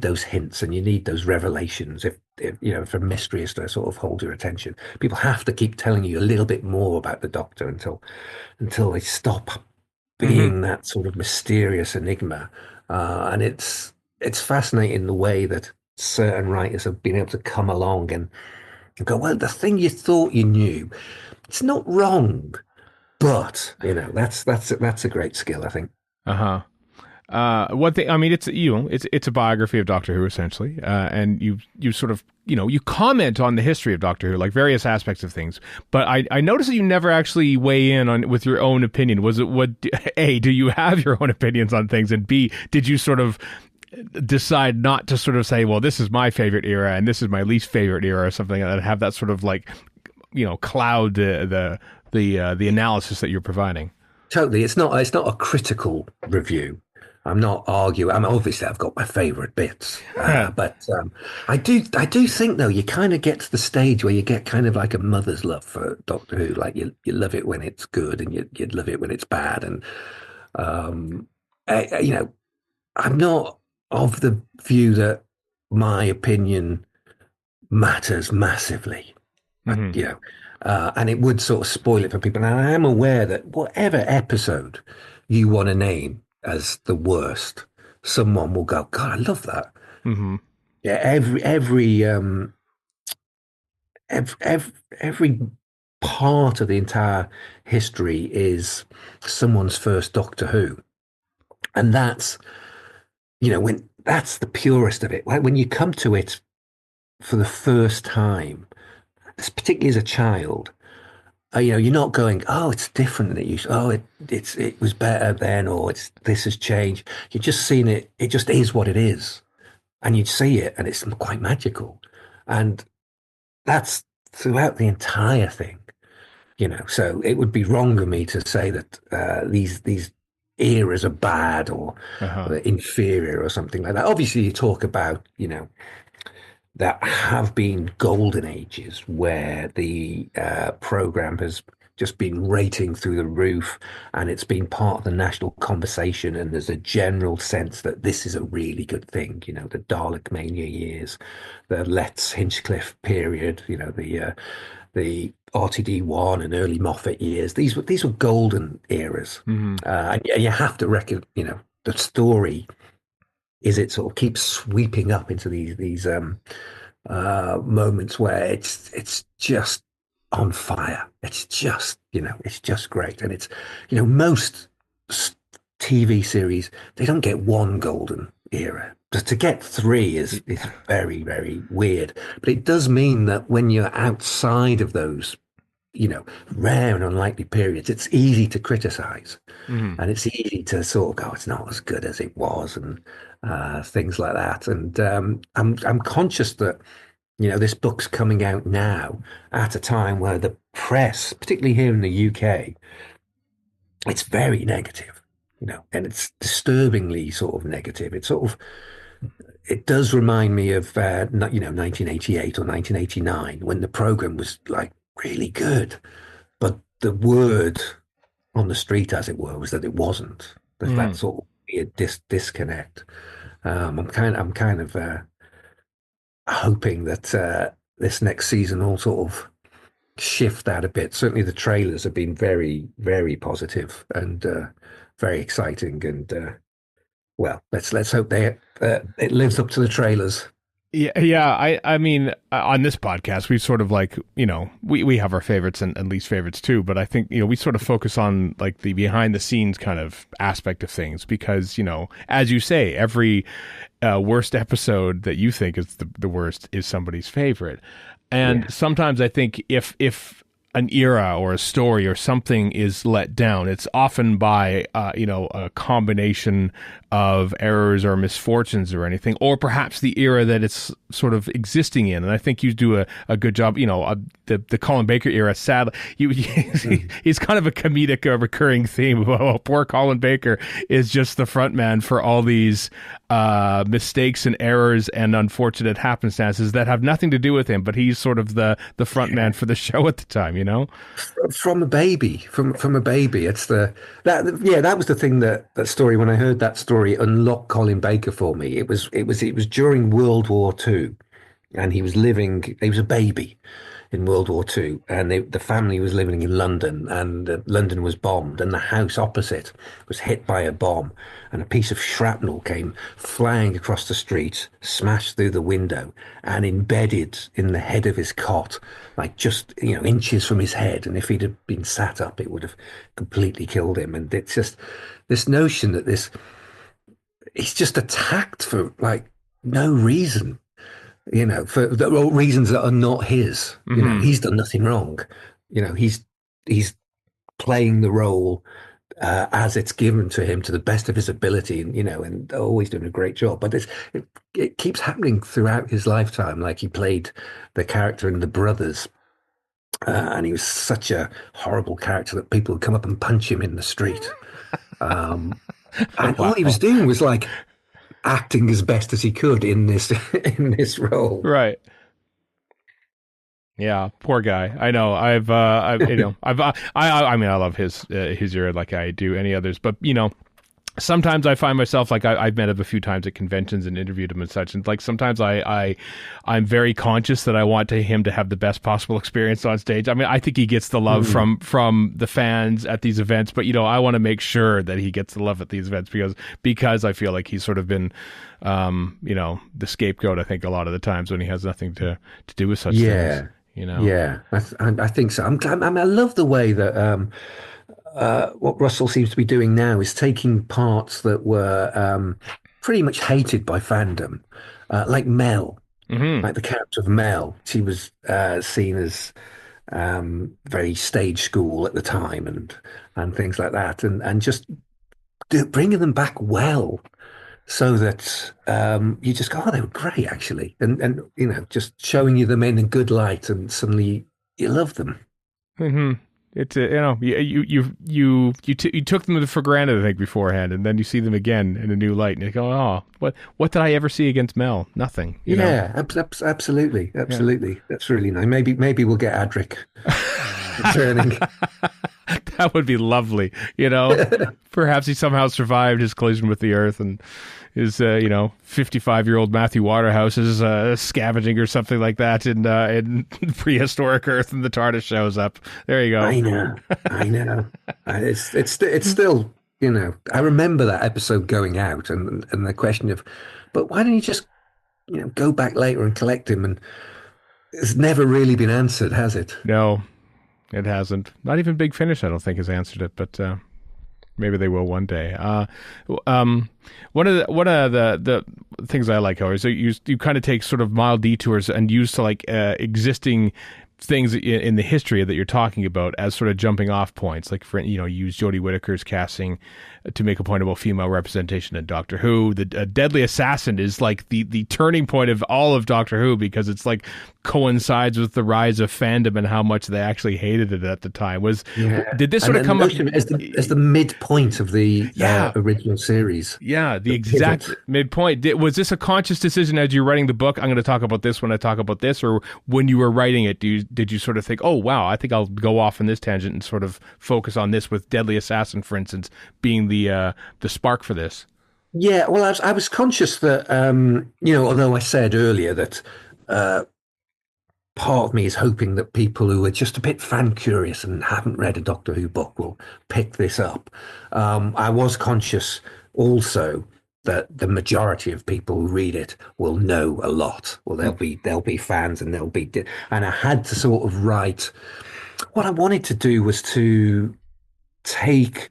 those hints and you need those revelations if for mystery is to sort of hold your attention. People have to keep telling you a little bit more about the Doctor until they stop being that sort of mysterious enigma. And it's fascinating the way that certain writers have been able to come along and go, well, the thing you thought you knew, it's not wrong. But that's a great skill, I think. One thing, I mean, it's a biography of Doctor Who essentially, and you sort of you comment on the history of Doctor Who, like various aspects of things. But I noticed that you never actually weigh in on with your own opinion. Was it A, do you have your own opinions on things, and B, did you sort of decide not to sort of say, well, this is my favorite era and this is my least favorite era, or something, and have that sort of like cloud the analysis that you're providing? Totally. It's not a critical review. I'm not arguing. I mean, obviously I've got my favorite bits, but I do think though, you kind of get to the stage where you get kind of like a mother's love for Doctor Who. Like you love it when it's good, and you love it when it's bad. And I'm not of the view that my opinion matters massively. And it would sort of spoil it for people. And I am aware that whatever episode you want to name as the worst, someone will go, God, I love that. Mm-hmm. Yeah, every part of the entire history is someone's first Doctor Who, and that's that's the purest of it. Like when you come to it for the first time, particularly as a child, you're not going, oh, it's different than it used. Oh, it was better then, or this has changed. You're just seeing it. It just is what it is, and you see it, and it's quite magical, and that's throughout the entire thing. So it would be wrong of me to say that these eras are bad or inferior or something like that. Obviously, you talk about that have been golden ages where the program has just been rating through the roof, and it's been part of the national conversation, and there's a general sense that this is a really good thing. The Dalek Mania years, the Letts Hinchcliffe period, the RTD1 and early Moffat years. These were golden eras. And you have to reckon, the story is it sort of keeps sweeping up into these moments where it's just on fire. It's just it's just great, and it's most TV series, they don't get one golden era. To get three is very, very weird, but it does mean that when you're outside of those rare and unlikely periods, it's easy to criticize, and it's easy to sort of go, it's not as good as it was, and things like that. And I'm conscious that this book's coming out now at a time where the press, particularly here in the UK, it's very negative, and it's disturbingly sort of negative. It's sort of it does remind me of 1988 or 1989 when the program was like really good, but the word on the street, as it were, was that it wasn't. That sort of weird disconnect. I'm kind of hoping that this next season will sort of shift that a bit. Certainly, the trailers have been very, very positive and very exciting. And well, let's hope it lives up to the trailers. Yeah. I mean, on this podcast, we sort of like, we have our favorites and least favorites too. But I think, we sort of focus on like the behind the scenes kind of aspect of things because, as you say, every worst episode that you think is the worst is somebody's favorite. And sometimes I think if an era or a story or something is let down, it's often by, a combination of errors or misfortunes or anything, or perhaps the era that it's sort of existing in. And I think you do a good job, the Colin Baker era, sadly, he's kind of a comedic recurring theme. Oh, poor Colin Baker is just the front man for all these mistakes and errors and unfortunate happenstances that have nothing to do with him, but he's sort of the front man for the show at the time, From a baby, from a baby. It's that was the thing that story, when I heard that story, unlocked Colin Baker for me. It was during World War II, and he was a baby in World War II, and the family was living in London, and London was bombed, and the house opposite was hit by a bomb, and a piece of shrapnel came flying across the street, smashed through the window, and embedded in the head of his cot, like just inches from his head. And if he'd have been sat up, it would have completely killed him. And it's just this notion that he's just attacked for like no reason. For reasons that are not his. He's done nothing wrong. He's playing the role as it's given to him to the best of his ability, and always doing a great job. But it keeps happening throughout his lifetime. Like he played the character in The Brothers, and he was such a horrible character that people would come up and punch him in the street. And all he was doing was like acting as best as he could in this role. Right. Yeah, poor guy. I know. I love his era like I do any others, but sometimes I find myself like I've met him a few times at conventions and interviewed him and such, and like sometimes I'm very conscious that I want him to have the best possible experience on stage. I mean, I think he gets the love from the fans at these events, but I want to make sure that he gets the love at these events because I feel like he's sort of been the scapegoat, I think, a lot of the times when he has nothing to do with such things. Yeah, I think so. I love the way that what Russell seems to be doing now is taking parts that were pretty much hated by fandom, like Mel, like the character of Mel. She was seen as very stage school at the time and things like that, and just bringing them back well, so that you just go, oh, they were great actually, and just showing you them in a good light, and suddenly you love them. Mm-hmm. It's you took them for granted, I think, beforehand, and then you see them again in a new light, and you go, oh, what did I ever see against Mel? Nothing. Absolutely. Yeah. That's really nice. Maybe we'll get Adric returning. That would be lovely. Perhaps he somehow survived his collision with the Earth, and his 55-year-old Matthew Waterhouse is scavenging or something like that in prehistoric Earth, and the TARDIS shows up. There you go. I know. It's still, I remember that episode going out and the question of, but why don't you just go back later and collect him? And it's never really been answered, has it? No, it hasn't. Not even Big Finish, I don't think, has answered it, but maybe they will one day. One of the things I like, however, is that you kind of take sort of mild detours and use to like existing things in the history that you're talking about as sort of jumping off points. Like use Jodie Whittaker's casting to make a point about female representation in Doctor Who. The Deadly Assassin is like the turning point of all of Doctor Who, because it's like coincides with the rise of fandom and how much they actually hated it at the time. Did this sort of come up as the midpoint of the original series? Yeah, the exact pivot. Midpoint. Was this a conscious decision as you're writing the book? I'm going to talk about this when I talk about this, or when you were writing it, did you sort of think, oh wow, I think I'll go off on this tangent and sort of focus on this, with Deadly Assassin, for instance, being the spark for this? Yeah, well, I was conscious that although I said earlier that part of me is hoping that people who are just a bit fan curious and haven't read a Doctor Who book will pick this up. I was conscious also that the majority of people who read it will know a lot. Well, they'll be fans, and and I had to sort of write. What I wanted to do was to take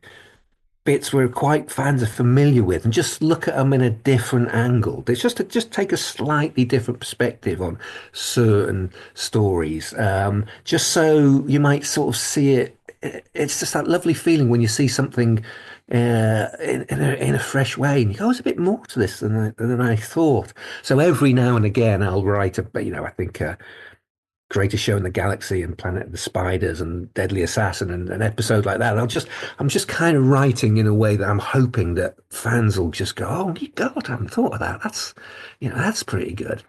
bits where quite fans are familiar with and just look at them in a different angle. It's just take a slightly different perspective on certain stories, just so you might sort of see it. It's just that lovely feeling when you see something in a fresh way, and you go, "Oh, there's a bit more to this than I thought." So every now and again, I'll write I think. Greatest Show in the Galaxy and Planet of the Spiders and Deadly Assassin and an episode like that. I'm just kind of writing in a way that I'm hoping that fans will just go, "Oh, God, I haven't thought of that. That's pretty good,"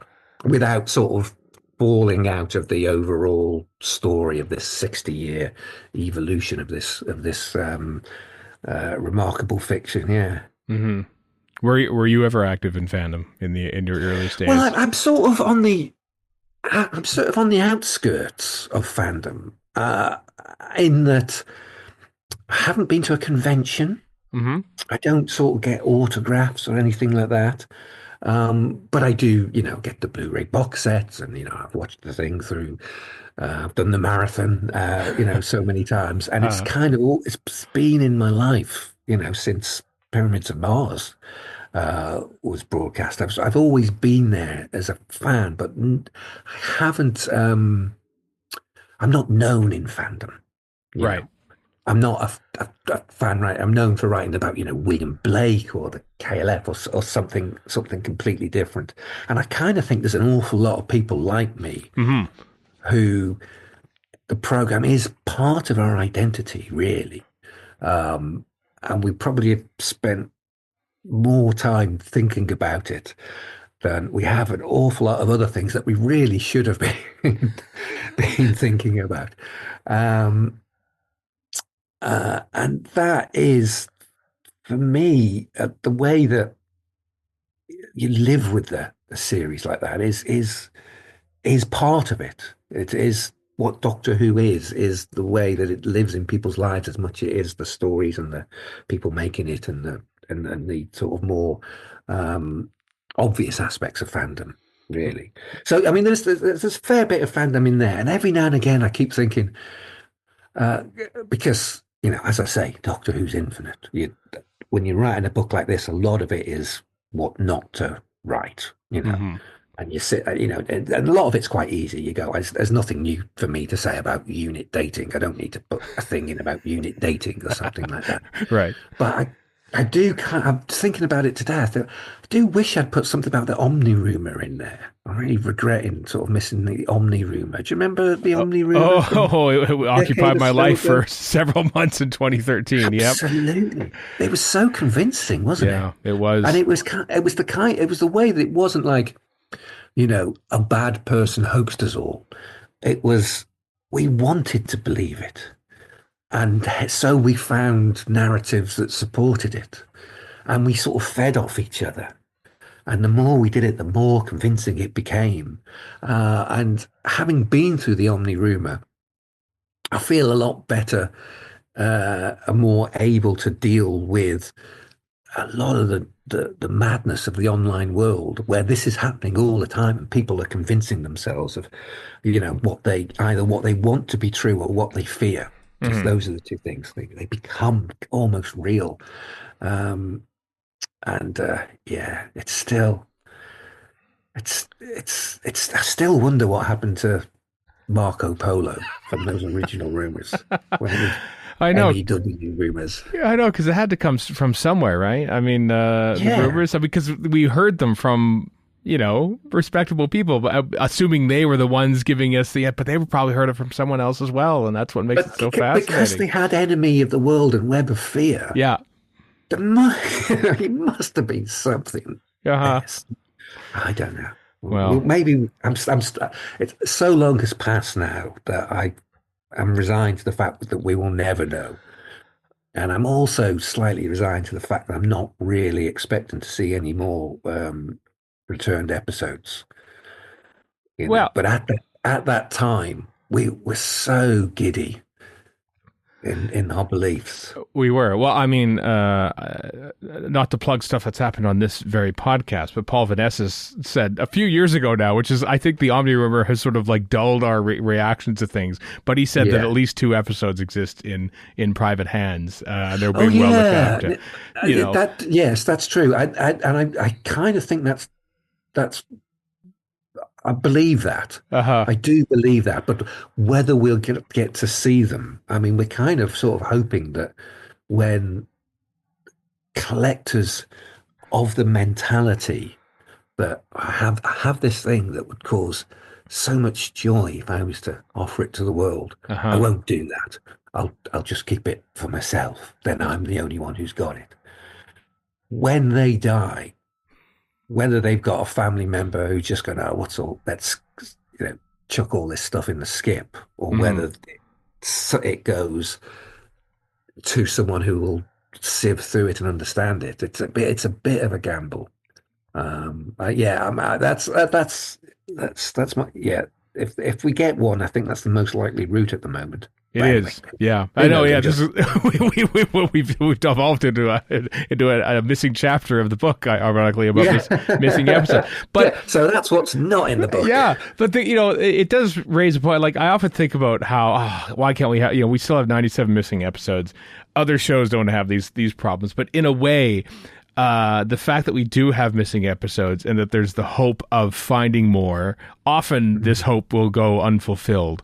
without sort of falling out of the overall story of this 60-year evolution of this remarkable fiction. Yeah. Mm-hmm. Were you ever active in fandom in your early stage? Well, I'm sort of on the outskirts of fandom, in that I haven't been to a convention. Mm-hmm. I don't sort of get autographs or anything like that. But I do, get the Blu-ray box sets, and, I've watched the thing through, I've done the marathon, so many times. And it's kind of, it's been in my life, since Pyramids of Mars was broadcast. I've always been there as a fan, but I haven't. I'm not known in fandom, right? I'm not a fan. Right, I'm known for writing about William Blake or the KLF or something completely different. And I kind of think there's an awful lot of people like me who the program is part of our identity, really, and we probably have spent more time thinking about it than we have an awful lot of other things that we really should have been thinking about. And that is, for me, the way that you live with a series like that is part of it. It is what Doctor Who is the way that it lives in people's lives as much as it is the stories and the people making it and the sort of more obvious aspects of fandom, really. So, I mean, there's a fair bit of fandom in there, and every now and again I keep thinking, because, as I say, Doctor Who's infinite. When you're writing a book like this, a lot of it is what not to write, and you sit, and a lot of it's quite easy. You go, there's nothing new for me to say about unit dating. I don't need to put a thing in about unit dating or something like that. Right. But I'm thinking about it today. I do wish I'd put something about the Omni Rumour in there. I'm really regretting sort of missing the Omni Rumour. Do you remember the Omni Rumour? It occupied my life for several months in 2013. Absolutely. Yep. It was so convincing, wasn't it? Yeah, it was. And it was the way that it wasn't like, a bad person hoaxed us all. It was, we wanted to believe it. And so we found narratives that supported it, and we sort of fed off each other. And the more we did it, the more convincing it became. And having been through the Omni Rumour, I feel a lot better, more able to deal with a lot of the madness of the online world, where this is happening all the time, and people are convincing themselves of, what they want to be true or what they fear. Because those are the two things. They become almost real. It's still, I still wonder what happened to Marco Polo from those original rumors. I know. MEW rumors. Yeah, I know, because it had to come from somewhere, right? I mean, the rumors, because we heard them from, respectable people, but assuming they were the ones giving us but they would probably heard it from someone else as well, and that's what makes it so fascinating. Because they had Enemy of the World and Web of Fear. Yeah. It must have been something. Else. I don't know. Well, maybe it's so long has passed now that I'm resigned to the fact that we will never know. And I'm also slightly resigned to the fact that I'm not really expecting to see any more returned episodes. But at that time, we were so giddy in our beliefs. We were. Well, I mean, not to plug stuff that's happened on this very podcast, but Paul Vanessa said a few years ago now, which is, I think the Omni rumor has sort of like dulled our reactions to things, but he said that at least 2 episodes exist in private hands. They're being well looked after. Yes, that's true. I kind of think that's I believe that. I do believe that. But whether we'll get to see them, I mean, we're kind of sort of hoping that when collectors of the mentality that have this thing that would cause so much joy if I was to offer it to the world, I won't do that. I'll just keep it for myself. Then I'm the only one who's got it. When they die, whether they've got a family member who's just going, let's chuck all this stuff in the skip, or whether it goes to someone who will sieve through it and understand it. It's a bit of a gamble. That's my If we get one, I think that's the most likely route at the moment. It is, yeah. I know, yeah. This is we've devolved into a missing chapter of the book, ironically, about this missing episode. But so that's what's not in the book. Yeah, but it does raise a point. Like, I often think about how why can't we have we still have 97 missing episodes. Other shows don't have these problems, but in a way, the fact that we do have missing episodes and that there's the hope of finding more, often this hope will go unfulfilled.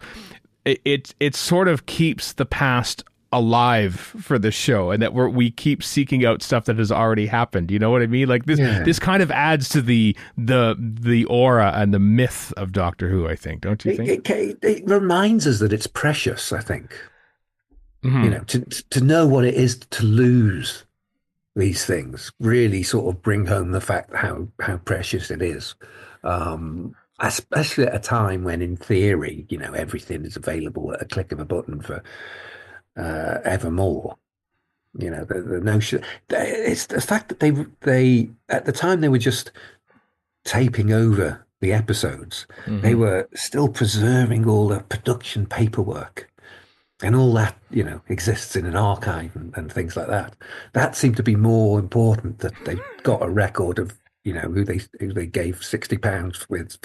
It sort of keeps the past alive for the show, and that we keep seeking out stuff that has already happened. You know what I mean? Like this kind of adds to the aura and the myth of Doctor Who, I think. Don't you think? It reminds us that it's precious, I think. To know what it is to lose these things really sort of bring home the fact how precious it is. Especially at a time when, in theory, everything is available at a click of a button for evermore. The notion, it's the fact that they at the time they were just taping over the episodes. They were still preserving all the production paperwork, and all that exists in an archive and things like that. That seemed to be more important, that they got a record of who they gave £60 with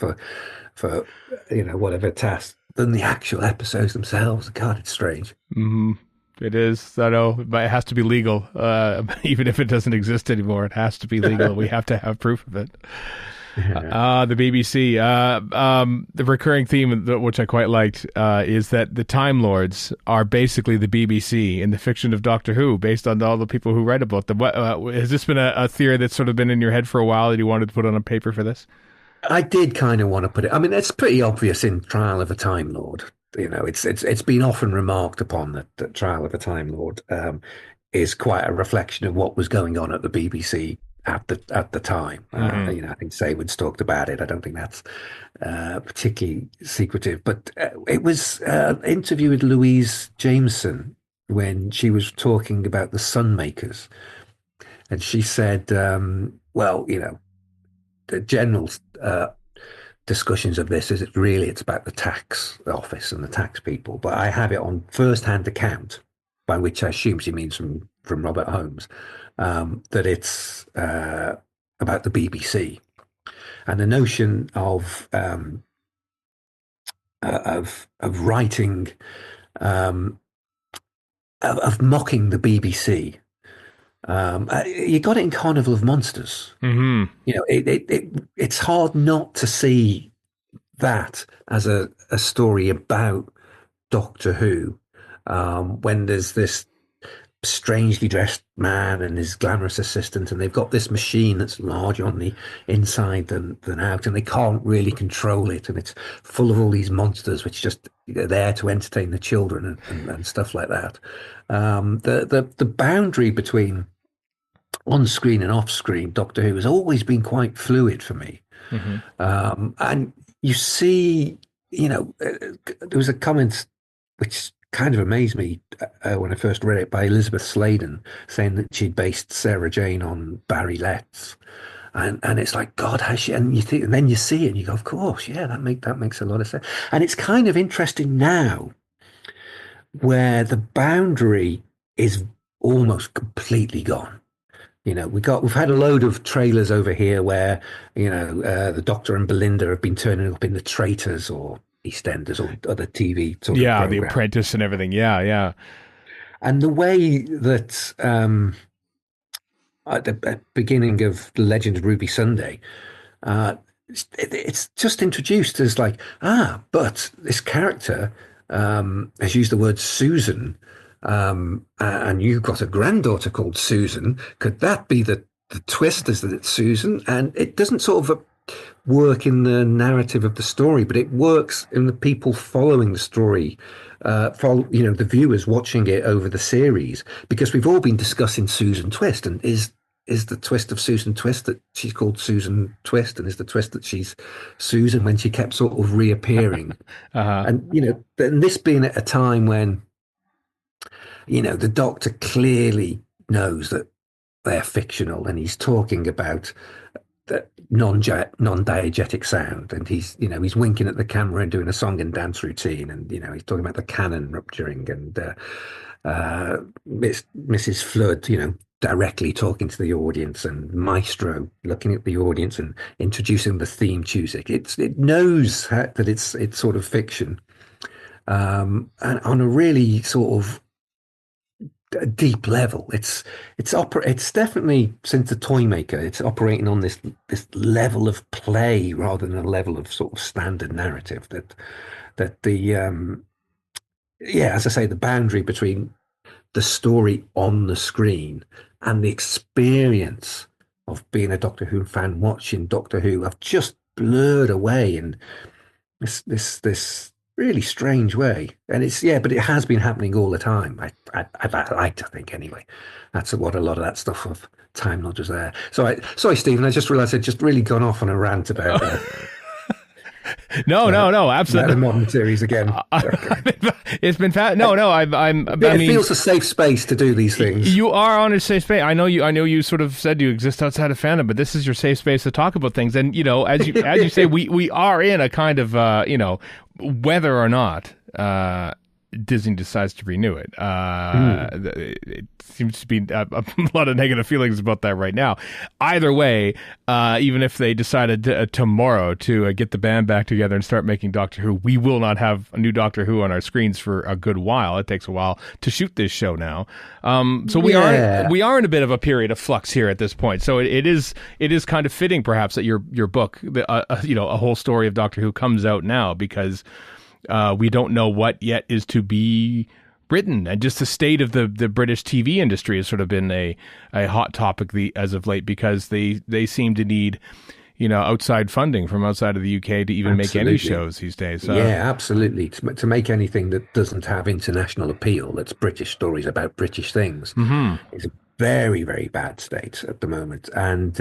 for whatever task, than the actual episodes themselves. God, it's strange. It is. I know, but it has to be legal. Even if it doesn't exist anymore, it has to be legal. We have to have proof of it. The BBC. The recurring theme, which I quite liked, is that the Time Lords are basically the BBC in the fiction of Doctor Who, based on all the people who write about them. Has this been a theory that's sort of been in your head for a while that you wanted to put on a paper for this? I did kind of want to put it. I mean, it's pretty obvious in Trial of a Time Lord. It's been often remarked upon that Trial of a Time Lord is quite a reflection of what was going on at the BBC at the time. I think Saywood's talked about it. I don't think that's particularly secretive, but it was an interview with Louise Jameson when she was talking about the Sunmakers, and she said, the general discussions of this is it's about the tax office and the tax people, but I have it on first-hand account, by which I assume she means from Robert Holmes, that it's about the BBC, and the notion of writing, of mocking the BBC. You got it in Carnival of Monsters. It's hard not to see that as a story about Doctor Who, when there's this strangely dressed man and his glamorous assistant, and they've got this machine that's larger on the inside than out, and they can't really control it, and it's full of all these monsters which just are there to entertain the children and stuff like that. The boundary between on screen and off screen Doctor Who has always been quite fluid for me. And you see, there was a comment which kind of amazed me when I first read it by Elizabeth Sladen, saying that she'd based Sarah Jane on Barry Letts. And it's like, God, has she? And you think, and then you see it and you go, of course, yeah, that makes a lot of sense. And it's kind of interesting now where the boundary is almost completely gone. We've had a load of trailers over here where, the Doctor and Belinda have been turning up in The Traitors or EastEnders or other TV sort of The program. Apprentice and everything. Yeah. And the way that at the beginning of The Legend of Ruby Sunday, it's just introduced as like, but this character has used the word Susan, and you've got a granddaughter called Susan. Could that be the twist, is that it's Susan? And it doesn't sort of work in the narrative of the story, but it works in the people following the story, the viewers watching it over the series, because we've all been discussing Susan Twist, and is the twist of Susan Twist that she's called Susan Twist, and is the twist that she's Susan when she kept sort of reappearing. And and this being at a time when the Doctor clearly knows that they're fictional, and he's talking about the non-diegetic sound, and he's winking at the camera and doing a song and dance routine, and he's talking about the cannon rupturing, and Mrs. Flood directly talking to the audience, and Maestro looking at the audience and introducing the theme music. It knows that it's sort of fiction, and on a really sort of a deep level. It's definitely, since the Toymaker, it's operating on this level of play rather than a level of sort of standard narrative. That the as I say, the boundary between the story on the screen and the experience of being a Doctor Who fan watching Doctor Who have just blurred away in this really strange way. And but it has been happening all the time. I like to think, anyway. That's what a lot of that stuff of Time Lodge is there. Sorry, Stephen, I just realised I'd just really gone off on a rant about No, absolutely. The modern series again. It's been it feels a safe space to do these things. You are on a safe space. I know you sort of said you exist outside of fandom, but this is your safe space to talk about things. And as you say, we are in a kind of whether or not Disney decides to renew it. It seems to be a lot of negative feelings about that right now. Either way, even if they decided tomorrow to get the band back together and start making Doctor Who, we will not have a new Doctor Who on our screens for a good while. It takes a while to shoot this show now. So we are in a bit of a period of flux here at this point. So it is kind of fitting, perhaps, that your book, a whole story of Doctor Who, comes out now, because we don't know what yet is to be written, and just the state of the British TV industry has sort of been a hot topic as of late, because they seem to need outside funding from outside of the UK to even make any shows these days. Absolutely. To make anything that doesn't have international appeal, that's British stories about British things, is a very, very bad state at the moment. And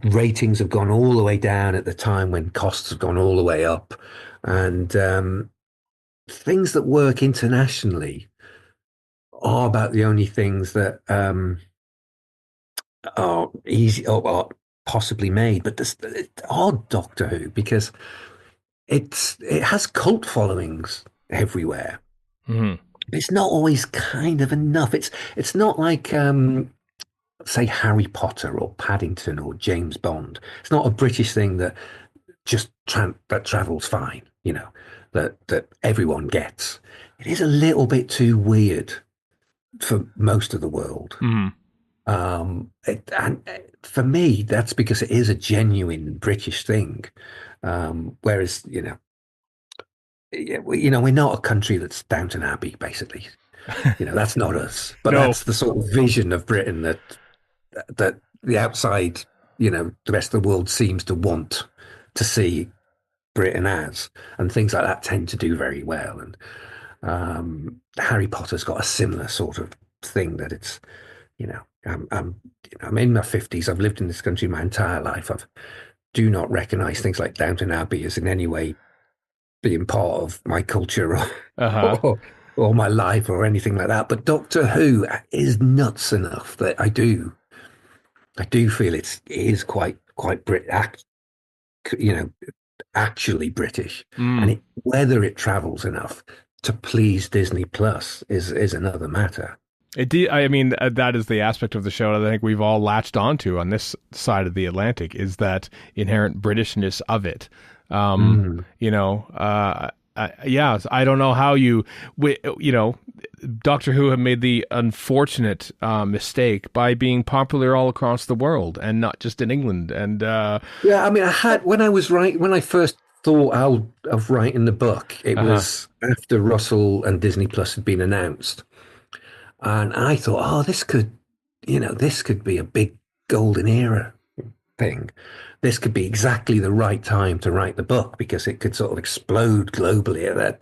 ratings have gone all the way down at the time when costs have gone all the way up. And things that work internationally are about the only things that are easy or are possibly made. But it's odd, Doctor Who, because it has cult followings everywhere. It's not always kind of enough. It's not like say Harry Potter or Paddington or James Bond. It's not a British thing that just that travels fine, that everyone gets. It is a little bit too weird for most of the world. And for me, that's because it is a genuine British thing. Whereas, we're not a country that's Downton Abbey, basically. That's not us. But No. that's the sort of vision of Britain that the outside, the rest of the world seems to want to see Britain as, and things like that tend to do very well. And Harry Potter's got a similar sort of thing that it's, I'm in my 50s. I've lived in this country my entire life. I do not recognise things like Downton Abbey as in any way being part of my culture or my life or anything like that. But Doctor Who is nuts enough that I do feel it is quite actually British, and whether it travels enough to please Disney Plus is another matter. That is the aspect of the show that I think we've all latched onto on this side of the Atlantic, is that inherent Britishness of it. I don't know how Doctor Who have made the unfortunate mistake by being popular all across the world and not just in England. And I had when I first thought out of writing the book, it was after Russell and Disney Plus had been announced, and I thought, this could be a big golden era thing. This could be exactly the right time to write the book, because it could sort of explode globally at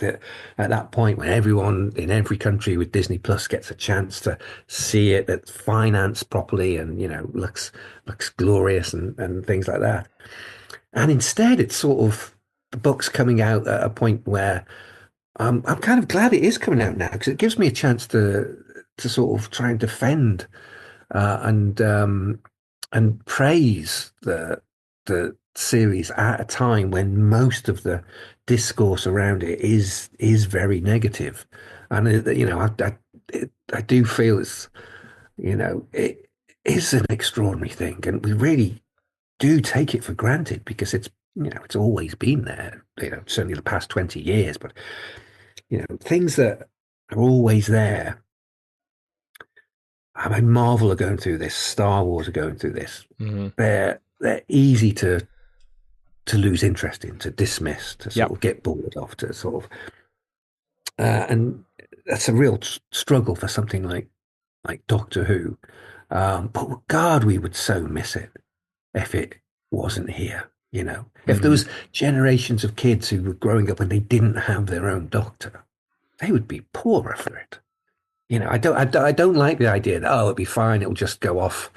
that point when everyone in every country with Disney Plus gets a chance to see it, that's financed properly and looks glorious and things like that. And instead, it's sort of, the book's coming out at a point where I'm kind of glad it is coming out now, because it gives me a chance to sort of try and defend and praise the series at a time when most of the discourse around it is very negative. And I do feel it's it is an extraordinary thing, and we really do take it for granted, because it's always been there, certainly the past 20 years. But things that are always there. I mean, Marvel are going through this, Star Wars are going through this. They're easy to lose interest in, to dismiss, to sort of get bored of, to sort of, and that's a real struggle for something like Doctor Who. But God, we would so miss it if it wasn't here. If there was generations of kids who were growing up and they didn't have their own Doctor, they would be poorer for it. I don't like the idea that, it'll be fine, it'll just go off,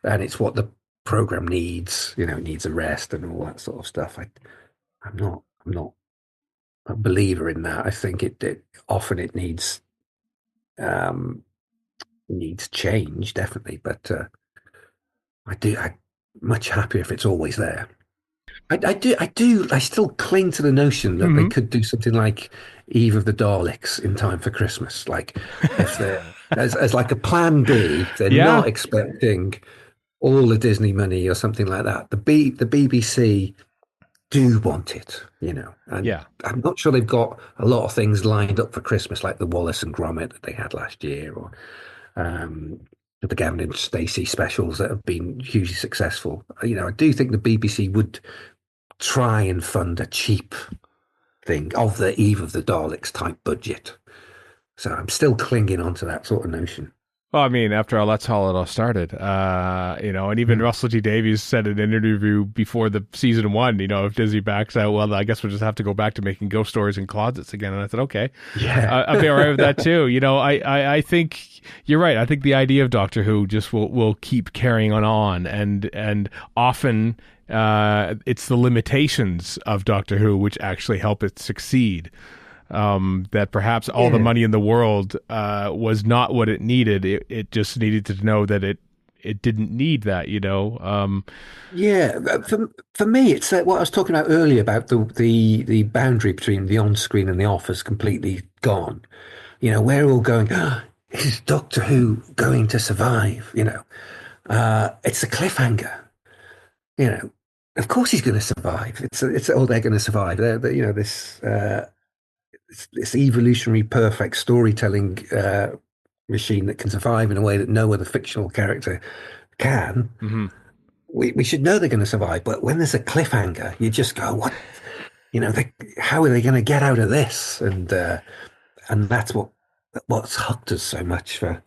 and it's what the program needs. It needs a rest and all that sort of stuff. I'm not a believer in that. I think it often it needs change, definitely, but I'm much happier if it's always there. I still cling to the notion that they could do something like Eve of the Daleks in time for Christmas. Like, if they're as like a plan B, they're not expecting all the Disney money or something like that. The BBC do want it, and I'm not sure they've got a lot of things lined up for Christmas, like the Wallace and Gromit that they had last year, or the Gavin and Stacey specials that have been hugely successful. I do think the BBC would try and fund a cheap thing of the Eve of the Daleks type budget. So I'm still clinging on to that sort of notion. Well, I mean, after all, that's how it all started. And even Russell T Davies said in an interview before the season 1, if Disney backs out, well, I guess we'll just have to go back to making ghost stories in closets again. And I said, okay, I'll be all right with that too. I think you're right. I think the idea of Doctor Who just will keep carrying on, and often it's the limitations of Doctor Who which actually help it succeed. That perhaps all the money in the world was not what it needed. It just needed to know that it didn't need that, For me, it's what I was talking about earlier about the boundary between the on-screen and the off is completely gone. We're all going, is Doctor Who going to survive? It's a cliffhanger. Of course he's going to survive. It's they're going to survive. This evolutionary perfect storytelling machine that can survive in a way that no other fictional character can. We should know they're going to survive, but when there's a cliffhanger, you just go, what? How are they going to get out of this? And that's what's hooked us so much for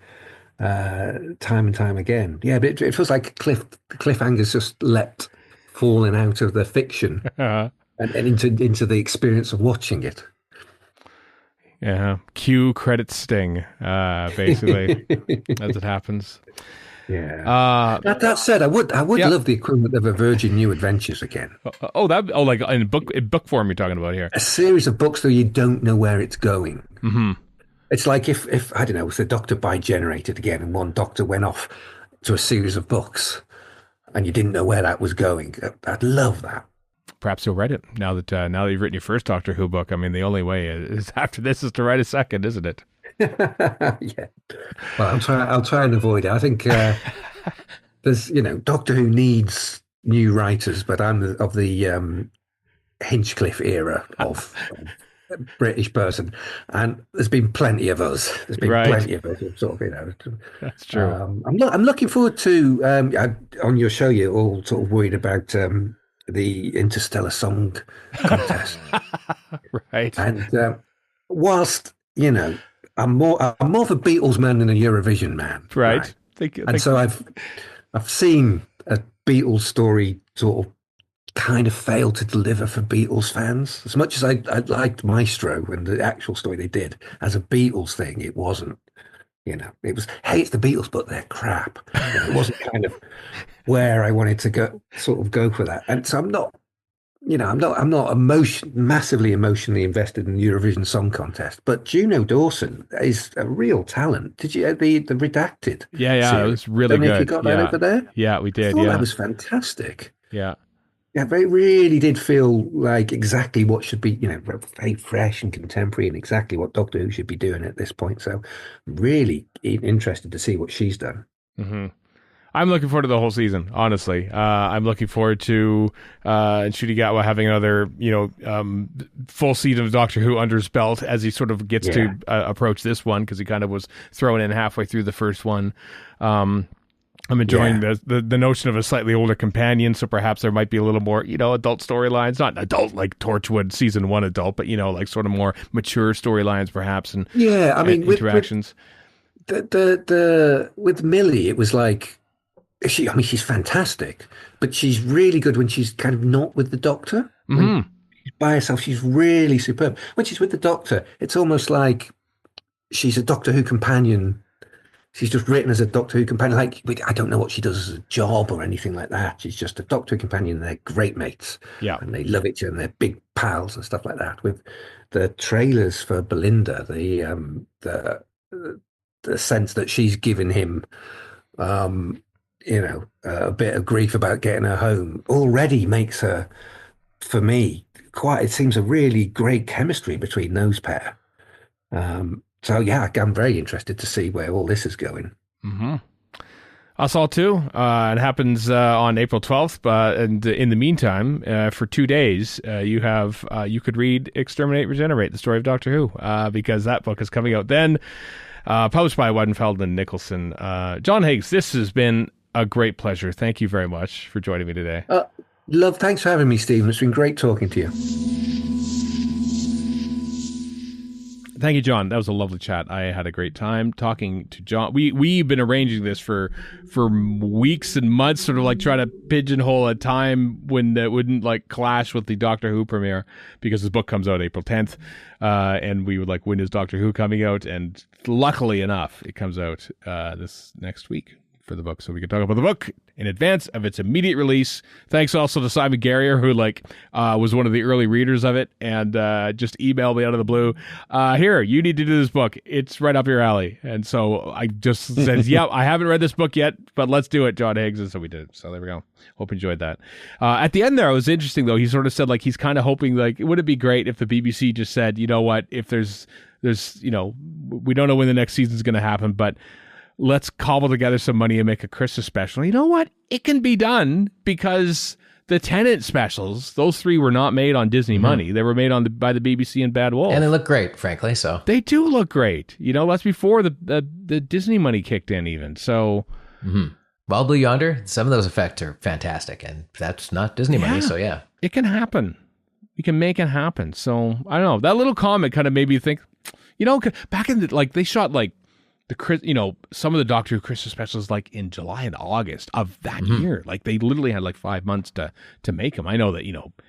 time and time again. Yeah, but it feels like cliffhangers just leapt falling out of the fiction and into the experience of watching it. Yeah, cue credits sting, basically, as it happens. Yeah. That said, I would love the equivalent of a Virgin New Adventures again. Like in book form you're talking about here. A series of books though you don't know where it's going. Mm-hmm. It's like if I don't know, if the Doctor bi-generated again and one Doctor went off to a series of books and you didn't know where that was going. I'd love that. Perhaps you'll write it now that you've written your first Doctor Who book. I mean, the only way is after this is to write a second, isn't it? Yeah. Well, I'll try and avoid it. I think there's Doctor Who needs new writers, but I'm of the Hinchcliffe era of British person, and there's been plenty of us. There's been plenty of us, sort of, That's true. I'm looking forward to on your show. You're all sort of worried about the Interstellar Song Contest, right? And whilst I'm more of a Beatles man than a Eurovision man, right? So I've seen a Beatles story sort of kind of failed to deliver for Beatles fans. As much as I liked Maestro and the actual story they did as a Beatles thing, it wasn't. It was, hey, it's the Beatles, but they're crap. It wasn't kind of where I wanted to go for that. And so I'm not massively emotionally invested in the Eurovision Song Contest. But Juno Dawson is a real talent. Did you the Redacted? Yeah, series? It was really good. If you got that over there? Yeah, we did. I thought that was fantastic. Yeah. Yeah, but it really did feel like exactly what should be, very fresh and contemporary and exactly what Doctor Who should be doing at this point. So I'm really interested to see what she's done. Mm-hmm. I'm looking forward to the whole season, honestly. I'm looking forward to Ncuti Gatwa having another, full season of Doctor Who under his belt as he sort of gets to approach this one, because he kind of was thrown in halfway through the first one. I'm enjoying the notion of a slightly older companion, so perhaps there might be a little more, adult storylines. Not adult like Torchwood season 1 adult, but like sort of more mature storylines, perhaps, and interactions. With Millie, it was like she's fantastic, but she's really good when she's kind of not with the Doctor. Mm-hmm. She's by herself, she's really superb. When she's with the Doctor, it's almost like she's a Doctor Who companion. She's just written as a Doctor Who companion. Like, I don't know what she does as a job or anything like that. She's just a Doctor Who companion, and they're great mates. Yeah. And they love each other, and they're big pals and stuff like that. With the trailers for Belinda, the sense that she's given him, a bit of grief about getting her home already makes her, for me, it seems a really great chemistry between those pair. So, yeah, I'm very interested to see where all this is going. Mm-hmm. Us all too. It happens on April 12th, and in the meantime, for 2 days, you could read Exterminate-Regenerate, the story of Doctor Who, because that book is coming out then, published by Weidenfeld and Nicholson. John Higgs, this has been a great pleasure. Thank you very much for joining me today. Thanks for having me, Stephen. It's been great talking to you. Thank you, John. That was a lovely chat. I had a great time talking to John. We've been arranging this for weeks and months, sort of like trying to pigeonhole a time when that wouldn't like clash with the Doctor Who premiere, because his book comes out April 10th, and we would like, when is Doctor Who coming out? And luckily enough, it comes out this next week for the book, so we can talk about the book in advance of its immediate release. Thanks also to Simon Garrier, who was one of the early readers of it, and just emailed me out of the blue. Here, you need to do this book. It's right up your alley. And so I just said, yeah, I haven't read this book yet, but let's do it, John Higgs. And so we did. So there we go. Hope you enjoyed that. At the end there, it was interesting though. He sort of said he's kind of hoping would it be great if the BBC just said, you know what, if there's we don't know when the next season's going to happen, but let's cobble together some money and make a Christmas special. You know what? It can be done, because the Tennant specials, those 3 were not made on Disney money. They were made by the BBC and Bad Wolf. And they look great, frankly. So they do look great. That's before the Disney money kicked in even. So Wild Blue Yonder, some of those effects are fantastic, and that's not Disney money. So yeah, it can happen. You can make it happen. So I don't know. That little comment kind of made me think, You know, back in the, like, they shot like some of the Doctor Who Christmas specials like in July and August of that year. Like they literally had like 5 months to make them. I know that,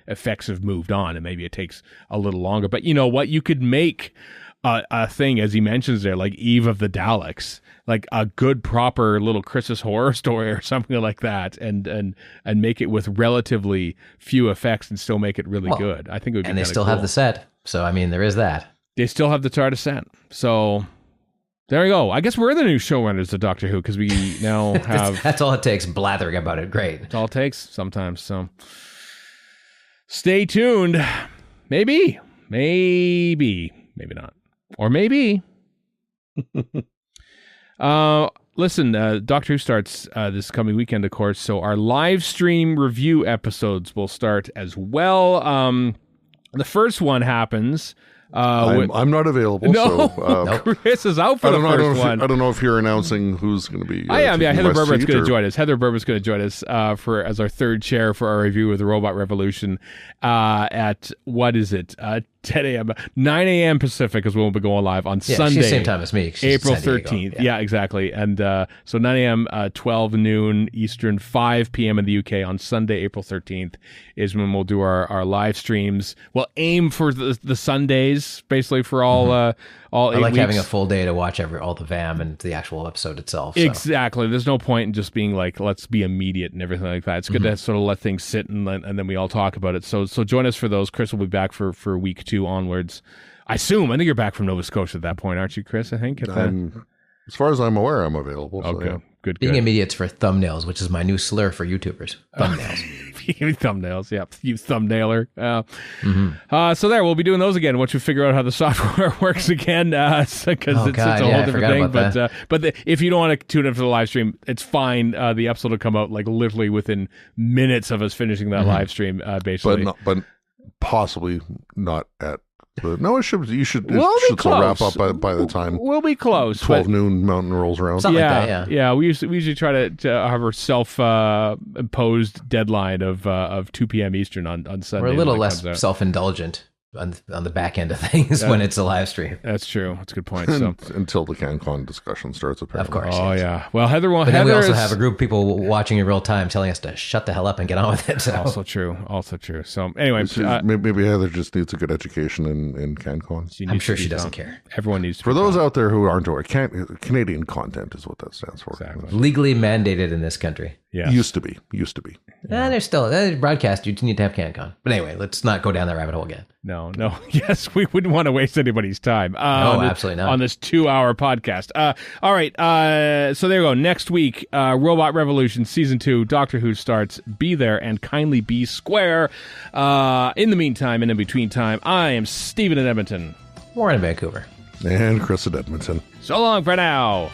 effects have moved on and maybe it takes a little longer, but you know what? You could make a thing, as he mentions there, like Eve of the Daleks, like a good proper little Christmas horror story or something like that, and make it with relatively few effects and still make it really good. I think it would be and they still have the set. So I mean, there is that. They still have the TARDIS set. So there we go. I guess we're the new showrunners of Doctor Who because we now have... That's all it takes, blathering about it. Great. That's all it takes sometimes. So stay tuned. Maybe not. Or maybe. Listen, Doctor Who starts this coming weekend, of course, so our live stream review episodes will start as well. The first one happens... I'm not available. No, so, Chris is out for the first one. I don't know if you're announcing who's going to be. I am. Yeah, Heather Berbert's going to join us. Heather Berbert's going to join us as our third chair for our review of the Robot Revolution at what is it? 10 a.m. 9 a.m. Pacific is when we'll be going live on Sunday. She's same time as me. April 13th. Yeah, exactly. And so 9 a.m., 12 noon Eastern, 5 p.m. in the UK on Sunday, April 13th is when we'll do our live streams. We'll aim for the Sundays, basically for all 8 I like weeks. having a full day to watch all the VAM and the actual episode itself. So. Exactly. There's no point in just being like, let's be immediate and everything like that. It's good to sort of let things sit and then we all talk about it. So join us for those. Chris will be back for week 2 onwards. I think you're back from Nova Scotia at that point, aren't you, Chris? I think. As far as I'm aware, I'm available. Okay. So, yeah. Good. Being immediate's for thumbnails, which is my new slur for YouTubers. Thumbnails. Thumbnails, yeah. You thumbnailer. So there, we'll be doing those again once we figure out how the software works again, because it's a whole different thing. But if you don't want to tune in for the live stream, it's fine. The episode will come out like literally within minutes of us finishing that live stream, basically. But possibly not at. No, it should. You should. We'll it should close. Wrap up by the time. We'll be close. 12 noon Mountain rolls around. Something like that, yeah. We usually try to have our self-imposed deadline of 2 p.m. Eastern on Sunday. We're a little less self-indulgent on the back end of things when it's a live stream. That's true. That's a good point. So until the CanCon discussion starts, apparently. Of course. Oh yeah. Well, Heather won't. But then we also have a group of people watching in real time, telling us to shut the hell up and get on with it. So. Also true. So anyway, maybe Heather just needs a good education in CanCon. I'm sure she doesn't care. Everyone needs to. For those out there who aren't aware, Canadian content is what that stands for. Exactly. Legally mandated in this country. Yeah. Used to be. There's still broadcast. You need to have CanCon. But anyway, let's not go down that rabbit hole again. No. Yes, we wouldn't want to waste anybody's time. No, absolutely not. On this 2-hour podcast. All right. So there you go. Next week, Robot Revolution Season 2, Doctor Who starts. Be there and kindly be square. In the meantime and in between time, I am Stephen in Edmonton. Warren in Vancouver. And Chris in Edmonton. So long for now.